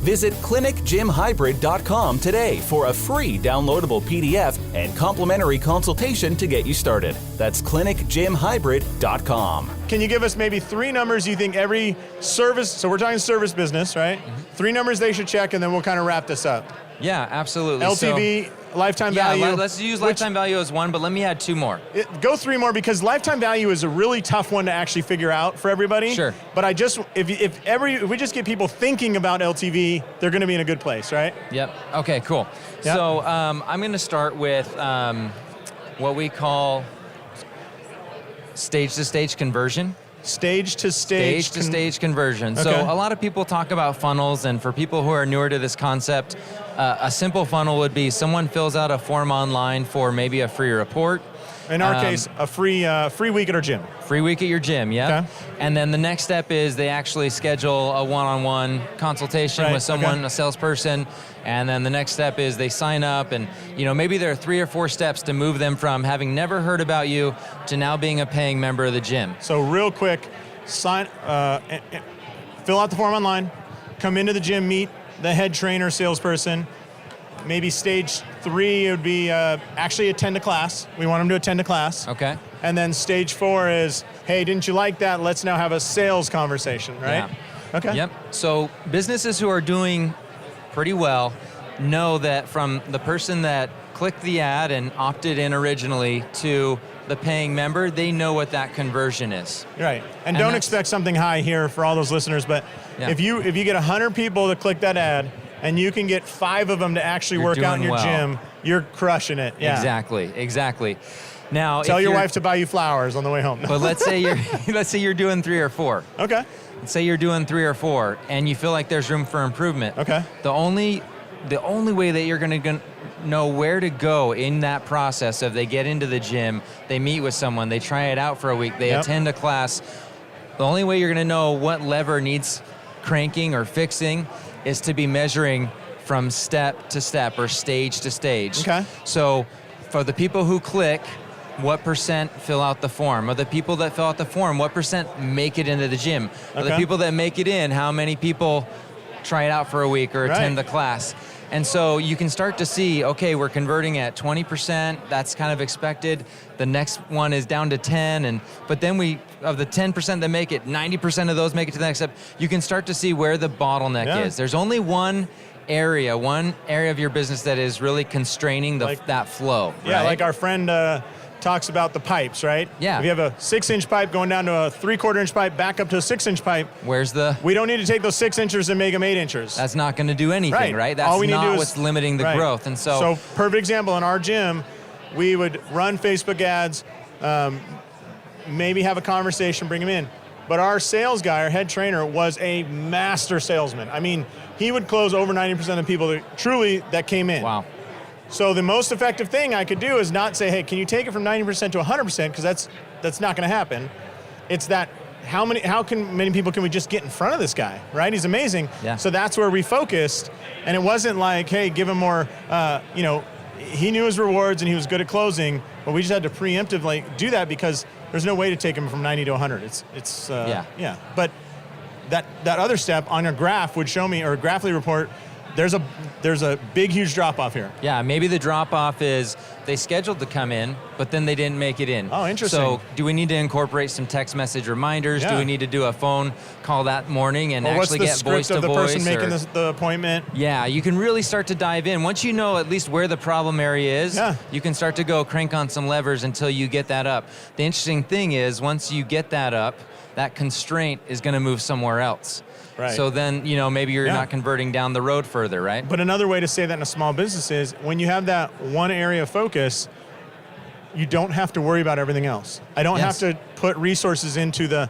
Visit clinicgymhybrid.com today for a free downloadable PDF and complimentary consultation to get you started. That's clinicgymhybrid.com. Can you give us maybe 3 numbers you think every service, so we're talking service business, right? 3 numbers they should check, and then we'll kind of wrap this up. Yeah, absolutely. LTV, lifetime value. Yeah, let's use lifetime value as 1, but let me add 2 more. Go 3 more, because lifetime value is a really tough one to actually figure out for everybody. Sure. But if we just get people thinking about LTV, they're going to be in a good place, right? Yep. Okay, cool. Yep. So I'm going to start with what we call stage-to-stage conversion. Stage-to-stage conversion. Okay. So a lot of people talk about funnels, and for people who are newer to this concept, a simple funnel would be someone fills out a form online for maybe a free report. In our case, a free week at our gym. Free week at your gym, yeah. Okay. And then the next step is they actually schedule a one-on-one consultation with someone, a salesperson. And then the next step is they sign up, and maybe there are 3 or 4 steps to move them from having never heard about you to now being a paying member of the gym. So real quick, fill out the form online, come into the gym, meet the head trainer, salesperson. Maybe stage 3 would be actually attend a class. We want them to attend a class. Okay. And then stage 4 is, hey, didn't you like that? Let's now have a sales conversation, right? Yeah. Okay. Yep. So businesses who are doing pretty well know that from the person that clicked the ad and opted in originally to the paying member, they know what that conversion is. Right. And don't expect something high here for all those listeners, but if you get 100 people to click that ad and you can get 5 of them to actually work out in your gym, you're crushing it. Yeah. Exactly. Now, tell your wife to buy you flowers on the way home. But let's say you're doing 3 or 4. Okay. Let's say you're doing 3 or 4 and you feel like there's room for improvement. Okay. The only way that you're going to know where to go in that process of they get into the gym, they meet with someone, they try it out for a week, they attend a class, the only way you're going to know what lever needs cranking or fixing is to be measuring from step to step or stage to stage. Okay. So for the people who click, what percent fill out the form? Of the people that fill out the form, what percent make it into the gym? Of the people that make it in, how many people try it out for a week or attend the class? And so you can start to see, okay, we're converting at 20%, that's kind of expected. The next one is down to 10, but then of the 10% that make it, 90% of those make it to the next step. You can start to see where the bottleneck is. There's only one area of your business that is really constraining that flow. Yeah, right? like our friend talks about the pipes, right? Yeah. If you have a 6-inch pipe going down to a 3/4-inch pipe, back up to a 6-inch pipe. We don't need to take those 6 inches and make them 8 inches. That's not going to do anything, right? That's all we need not to do what's limiting the growth. And so perfect example, in our gym, we would run Facebook ads, maybe have a conversation, bring them in. But our sales guy, our head trainer, was a master salesman. I mean, he would close over 90% of the people that came in. Wow. So the most effective thing I could do is not say, hey, can you take it from 90% to 100%, because that's not going to happen. It's that how many people can we just get in front of this guy, right? He's amazing. Yeah. So that's where we focused, and it wasn't like, hey, give him more, he knew his rewards and he was good at closing, but we just had to preemptively do that because there's no way to take him from 90 to 100. Yeah. But that other step on a graph would show me, or a Graphly report, there's a big, huge drop-off here. Yeah, maybe the drop-off is they scheduled to come in, but then they didn't make it in. Oh, interesting. So do we need to incorporate some text message reminders? Yeah. Do we need to do a phone call that morning and actually get voice to voice? What's the script of the person making the appointment? Yeah, you can really start to dive in. Once you know at least where the problem area is, you can start to go crank on some levers until you get that up. The interesting thing is, once you get that up, that constraint is going to move somewhere else. Right. So then, maybe you're not converting down the road further, right? But another way to say that in a small business is, when you have that one area of focus, you don't have to worry about everything else. I don't have to put resources into the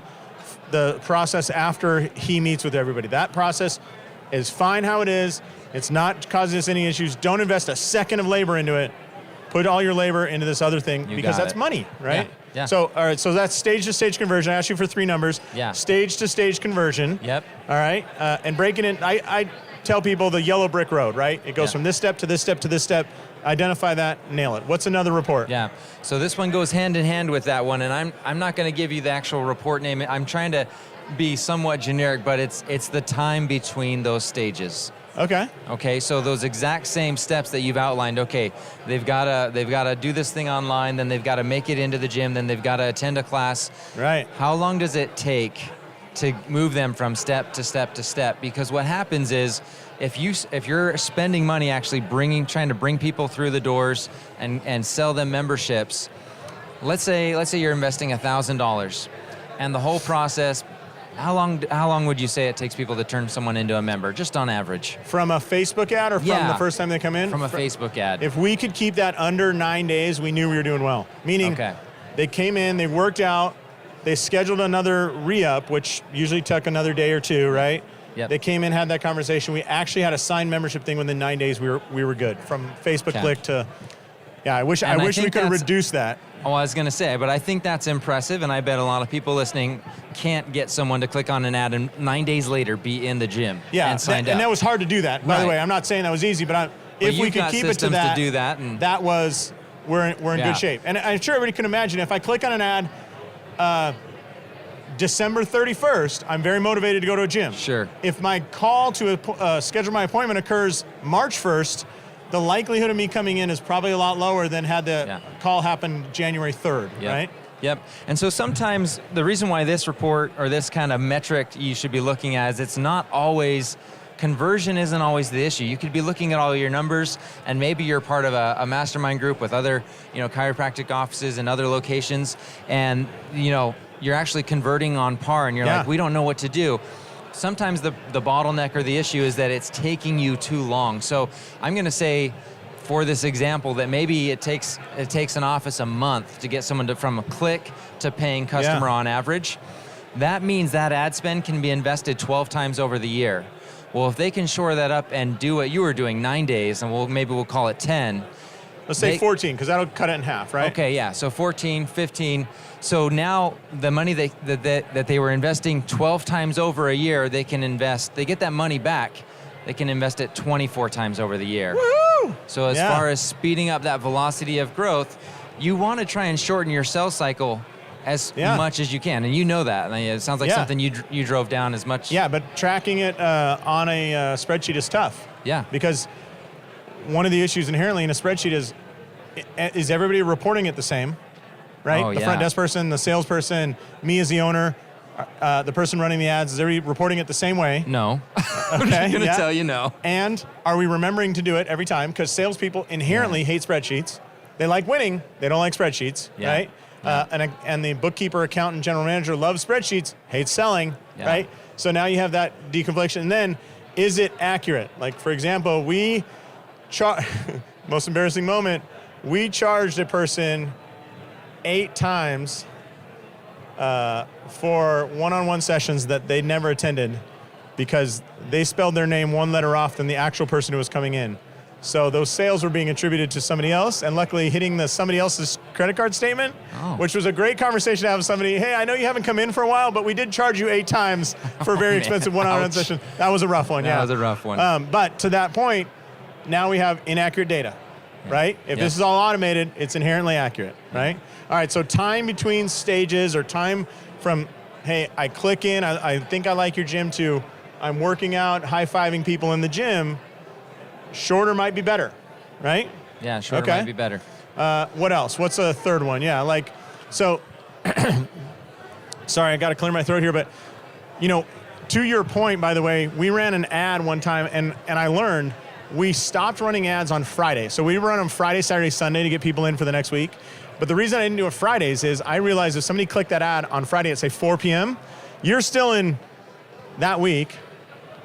process after he meets with everybody. That process is fine how it is. It's not causing us any issues. Don't invest a second of labor into it. Put all your labor into this other thing, because that's money, right? Yeah. So, all right, so that's stage-to-stage conversion. I asked you for 3 numbers. Yeah. Stage-to-stage conversion. Yep. All right, and breaking it, tell people the yellow brick road, right? It goes from this step to this step to this step. Identify that, nail it. What's another report? Yeah, so this one goes hand in hand with that one, and I'm not going to give you the actual report name. I'm trying to be somewhat generic, but it's the time between those stages. Okay, so those exact same steps that you've outlined. Okay, they've got to do this thing online, then they've got to make it into the gym, then they've got to attend a class. Right. How long does it take to move them from step to step to step? Because what happens is, if you're spending money actually trying to bring people through the doors and sell them memberships, let's say you're investing $1,000, and the whole process, how long would you say it takes people to turn someone into a member, just on average? From a Facebook ad or from the first time they come in? From a Facebook ad. If we could keep that under 9 days, we knew we were doing well. Meaning, they came in, they worked out, they scheduled another re-up, which usually took another day or two, right? Yep. They came in, had that conversation. We actually had a signed membership thing within 9 days. We were good. From Facebook click to, I wish we could reduce that. Oh, I was going to say, but I think that's impressive, and I bet a lot of people listening can't get someone to click on an ad and 9 days later be in the gym and signed up. And that was hard to do that. By the way, I'm not saying that was easy, but if we could keep it to that, do that, and we're in good shape. And I'm sure everybody can imagine if I click on an ad, December 31st, I'm very motivated to go to a gym. Sure. If my call to schedule my appointment occurs March 1st, the likelihood of me coming in is probably a lot lower than had the call happen January 3rd, right? Yep. And so sometimes the reason why this report or this kind of metric you should be looking at is it's not always, conversion isn't always the issue. You could be looking at all your numbers, and maybe you're part of a mastermind group with other, chiropractic offices and other locations, and you're actually converting on par, and you're like, we don't know what to do. Sometimes the bottleneck or the issue is that it's taking you too long. So I'm going to say, for this example, that maybe it takes an office a month to get someone from a click to paying customer on average. That means that ad spend can be invested 12 times over the year. Well, if they can shore that up and do what you were doing 9 days, and maybe we'll call it 10. Let's say 14, because that'll cut it in half, right? Okay, yeah, so 14, 15. So now the money that they were investing 12 times over a year, they get that money back. They can invest it 24 times over the year. Woo! So as far as speeding up that velocity of growth, you want to try and shorten your sales cycle as much as you can, and you know that. I mean, it sounds like something you drove down as much. Yeah, but tracking it on a spreadsheet is tough. Yeah. Because one of the issues inherently in a spreadsheet is everybody reporting it the same, right? Oh, the front desk person, the salesperson, me as the owner, the person running the ads, is everybody reporting it the same way? No. Okay. I'm going to tell you no. And are we remembering to do it every time? Because salespeople inherently hate spreadsheets. They like winning. They don't like spreadsheets, right? And the bookkeeper, accountant, general manager loves spreadsheets, hates selling, right? So now you have that deconfliction. And then, is it accurate? Like, for example, most embarrassing moment, we charged a person 8 times for one-on-one sessions that they never attended because they spelled their name one letter off than the actual person who was coming in. So those sales were being attributed to somebody else, and luckily hitting somebody else's credit card statement, which was a great conversation to have with somebody. Hey, I know you haven't come in for a while, but we did charge you 8 times for a very expensive one-on-one session. That was a rough one, That was a rough one. But to that point, now we have inaccurate data, right? If this is all automated, it's inherently accurate, right? All right, so time between stages, or time from, hey, I click in, I think I like your gym, to I'm working out, high-fiving people in the gym, shorter might be better, right? Yeah, shorter might be better. What else? What's a third one? Yeah, sorry, I got to clear my throat here, but, to your point, by the way, we ran an ad one time, and I learned we stopped running ads on Friday. So we run them Friday, Saturday, Sunday to get people in for the next week. But the reason I didn't do it Fridays is I realized if somebody clicked that ad on Friday at, say, 4 p.m., you're still in that week.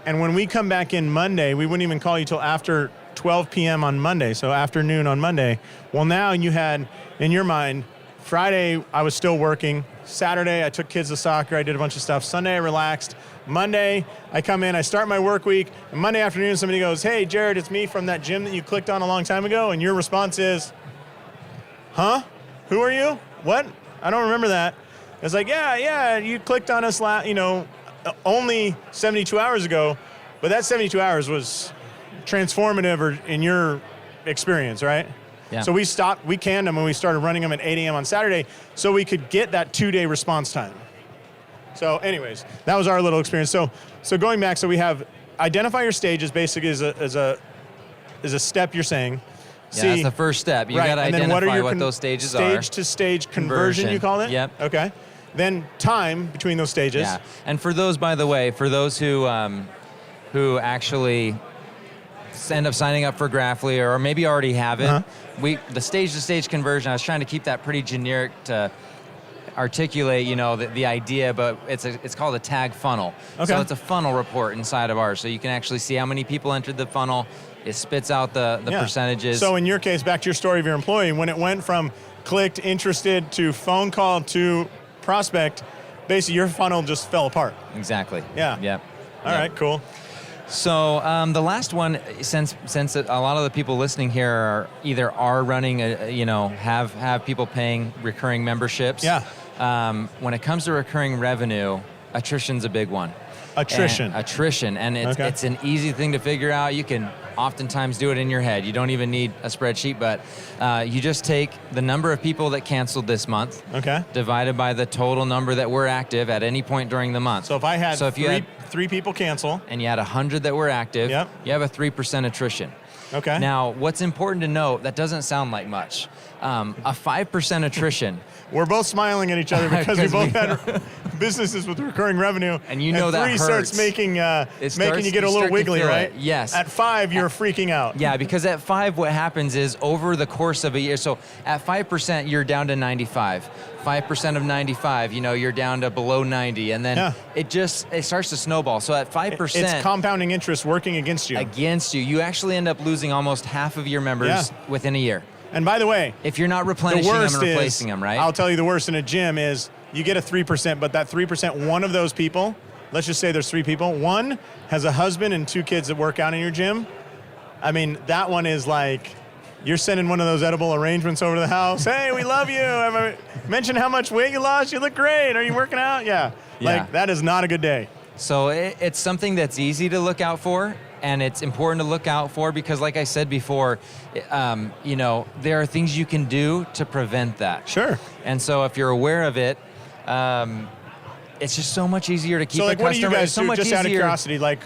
And when we come back in Monday, we wouldn't even call you till after 12 p.m. on Monday, so afternoon on Monday. Well, now you had, in your mind, Friday I was still working. Saturday I took kids to soccer, I did a bunch of stuff. Sunday I relaxed. Monday I come in, I start my work week. And Monday afternoon somebody goes, hey, Jarrod, it's me from that gym that you clicked on a long time ago. And your response is, huh? Who are you? What? I don't remember that. It's like, yeah, you clicked on us only 72 hours ago. But that 72 hours was transformative or in your experience, right? Yeah. So we canned them and we started running them at 8 a.m. on Saturday so we could get that 2-day response time. So anyways, that was our little experience. So going back, so we have identify your stages basically as a step you're saying. Yeah, that's the first step. You got to identify what those stages are. Stage to stage conversion, you call it? Yep. Okay. Then time between those stages. Yeah. And for those, by the way, for those who actually end up signing up for Graphly or maybe already have it, the stage to stage conversion, I was trying to keep that pretty generic to articulate, the idea, but it's called a tag funnel. Okay. So it's a funnel report inside of ours. So you can actually see how many people entered the funnel. It spits out the percentages. So in your case, back to your story of your employee, when it went from clicked, interested, to phone call, to prospect, basically your funnel just fell apart. Exactly. Yeah. Yep. All right, cool. So the last one, since a lot of the people listening here are running, have people paying recurring memberships. Yeah. When it comes to recurring revenue, attrition's a big one. Attrition. And it's an easy thing to figure out. You can oftentimes do it in your head. You don't even need a spreadsheet, but you just take the number of people that canceled this month, divided by the total number that were active at any point during the month. So if I had three people cancel, and you had 100 that were active, you have a 3% attrition. Okay. Now, what's important to note, that doesn't sound like much. A 5% attrition. We're both smiling at each other because we both had businesses with recurring revenue. And that three hurts. Starts making you get a little wiggly, right? Yes. At 5, you're freaking out. Yeah, because at 5, what happens is over the course of a year, so at 5%, you're down to 95. 5% of 95, you're down to below 90, and then it starts to snowball. So at 5%, it's compounding interest working against you. You actually end up losing almost half of your members within a year. And by the way, if you're not replenishing them and replacing them, right? I'll tell you the worst in a gym is you get a 3%, but that 3%, one of those people, let's just say there's 3 people, one has a husband and 2 kids that work out in your gym. I mean, that one is like, you're sending one of those edible arrangements over to the house. Hey, we love you. Have I mentioned how much weight you lost? You look great. Are you working out? Yeah. Like, that is not a good day. So it's something that's easy to look out for, and it's important to look out for because, like I said before, there are things you can do to prevent that. Sure. And so if you're aware of it, it's just so much easier to keep a customer. What do you guys do, just out of easier. curiosity? Like,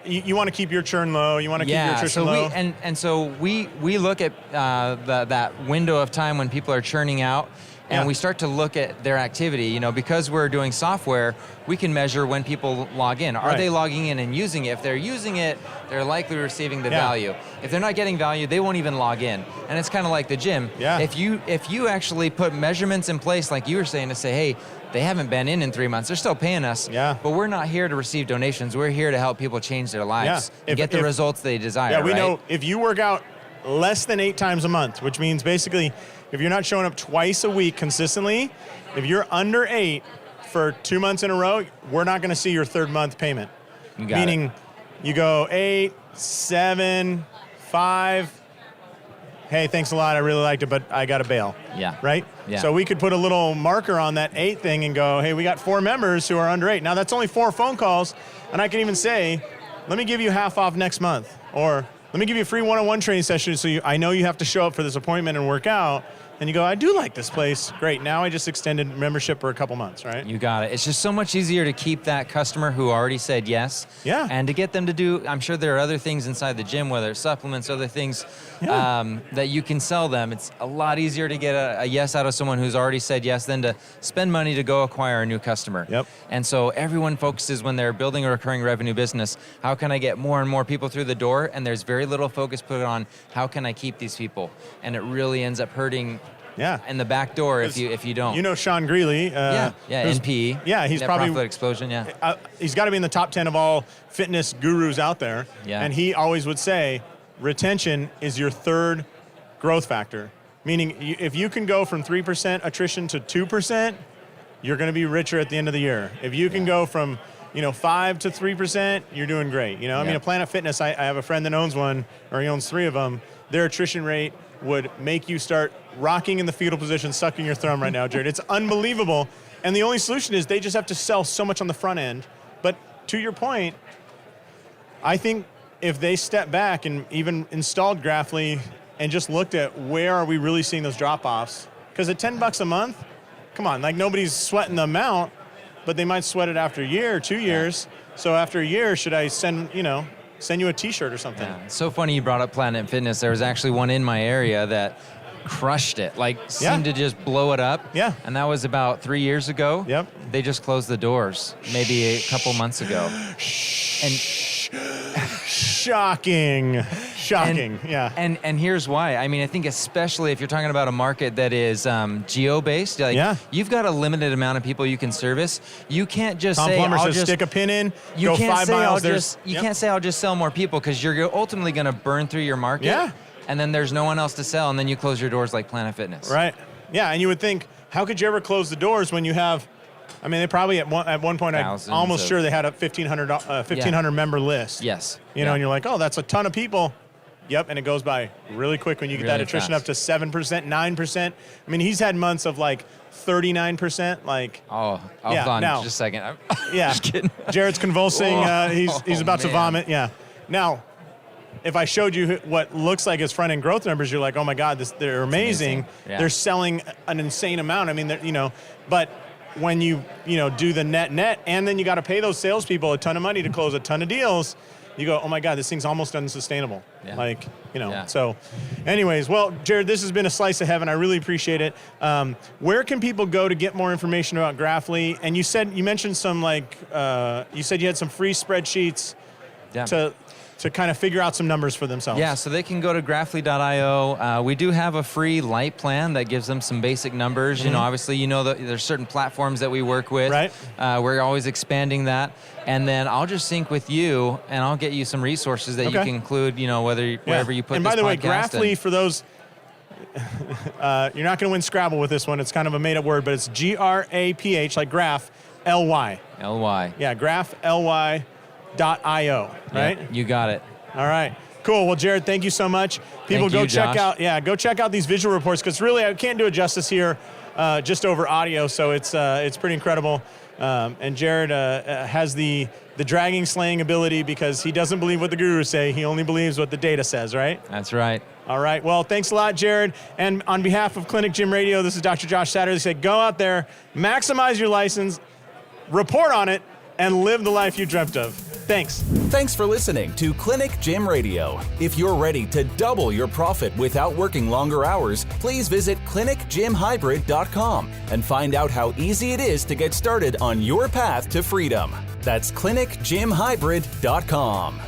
you want to keep your churn low. You want to keep your attrition low. So we look at that window of time when people are churning out, and we start to look at their activity. Because we're doing software, we can measure when people log in. Are they logging in and using it? If they're using it, they're likely receiving the value. If they're not getting value, they won't even log in. And it's kind of like the gym. Yeah. If you actually put measurements in place, like you were saying, to say, hey, they haven't been in 3 months. They're still paying us. Yeah. But we're not here to receive donations. We're here to help people change their lives and get the results they desire. Yeah, we know if you work out less than 8 times a month, which means basically if you're not showing up twice a week consistently, if you're under 8 for 2 months in a row, we're not going to see your 3rd month payment. Meaning you go 8, 7, 5. Hey, thanks a lot. I really liked it, but I got to bail. Yeah. Right? Yeah. So we could put a little marker on that 8 thing and go, hey, we got 4 members who are under 8. Now, that's only 4 phone calls, and I can even say, let me give you half off next month, or let me give you a free one-on-one training session so I know you have to show up for this appointment and work out. And you go, I do like this place. Great. Now I just extended membership for a couple months, right? You got it. It's just so much easier to keep that customer who already said yes. Yeah. And to get them to do, I'm sure there are other things inside the gym, whether it's supplements, other things that you can sell them. It's a lot easier to get a yes out of someone who's already said yes than to spend money to go acquire a new customer. Yep. And so everyone focuses when they're building a recurring revenue business, how can I get more and more people through the door? And there's very little focus put on how can I keep these people? And it really ends up hurting in the back door if you don't. You know Sean Greeley. NPE. Yeah, he's Net probably profit explosion. Yeah, he's got to be in the top 10 of all fitness gurus out there. Yeah. And he always would say, retention is your 3rd growth factor. Meaning, if you can go from 3% attrition to 2%, you're going to be richer at the end of the year. If you can go from 5 to 3%, you're doing great. I mean, a Planet Fitness, I have a friend that owns one, or he owns 3 of them. Their attrition rate would make you start rocking in the fetal position, sucking your thumb right now, Jarrod. It's unbelievable. And the only solution is they just have to sell so much on the front end. But to your point, I think if they step back and even installed Graphly and just looked at where are we really seeing those drop-offs, because at $10 a month, come on, like nobody's sweating the amount, but they might sweat it after a year or 2 years. So after a year, should I send you a t-shirt or something? Yeah. It's so funny you brought up Planet Fitness. There was actually one in my area that crushed it, seemed to just blow it up. Yeah. And that was about 3 years ago. Yep. They just closed the doors maybe a couple months ago. And Shocking. Yeah. And here's why. I mean, I think especially if you're talking about a market that is geo-based, you've got a limited amount of people you can service. You can't just Tom say, Plummer I'll says just stick a pin in, you go can't 5 say miles. You can't say I'll just sell more people, because you're ultimately going to burn through your market. Yeah. And then there's no one else to sell, and then you close your doors like Planet Fitness. Right. Yeah, and you would think, how could you ever close the doors when you have, I mean, they probably at one point, I'm almost sure they had a 1,500 member list. Yes. And you're like, oh, that's a ton of people. Yep, and it goes by really quick when you get Really that attrition fast. up to 7%, 9%. I mean, he's had months of like 39%. Like, Oh, hold Yeah, on now- just a second. yeah, Just kidding. Jared's convulsing. He's about to man. vomit. Yeah. Now, if I showed you what looks like his front-end growth numbers, you're like, oh my God, they're amazing. Yeah. They're selling an insane amount. I mean, but when you do the net, and then you got to pay those salespeople a ton of money to close a ton of deals, you go, oh my God, this thing's almost unsustainable. Yeah. Yeah. So anyways, well, Jarrod, this has been a slice of heaven. I really appreciate it. Where can people go to get more information about Graphly? And you mentioned some you said you had some free spreadsheets to kind of figure out some numbers for themselves. Yeah, so they can go to graphly.io. We do have a free light plan that gives them some basic numbers. Mm-hmm. Obviously, there's certain platforms that we work with. Right. We're always expanding that. And then I'll just sync with you, and I'll get you some resources that you can include, wherever you put and this by the way, podcast Graphly, in. for those, you're not going to win Scrabble with this one. It's kind of a made-up word, but it's GRAPH, like graph, LY. LY. Yeah, graphly.io, right? Yeah, you got it. All right. Cool. Well, Jarrod, thank you so much. People, Thank you, Josh. go check out these visual reports, because really I can't do it justice here just over audio, so it's pretty incredible. And Jarrod has the dragging slaying ability, because he doesn't believe what the gurus say. He only believes what the data says, right? That's right. All right. Well, thanks a lot, Jarrod. And on behalf of Clinic Gym Radio, this is Dr. Josh Satterley. Say, go out there, maximize your license, report on it, and live the life you dreamt of. Thanks. Thanks for listening to Clinic Gym Radio. If you're ready to double your profit without working longer hours, please visit clinicgymhybrid.com and find out how easy it is to get started on your path to freedom. That's clinicgymhybrid.com.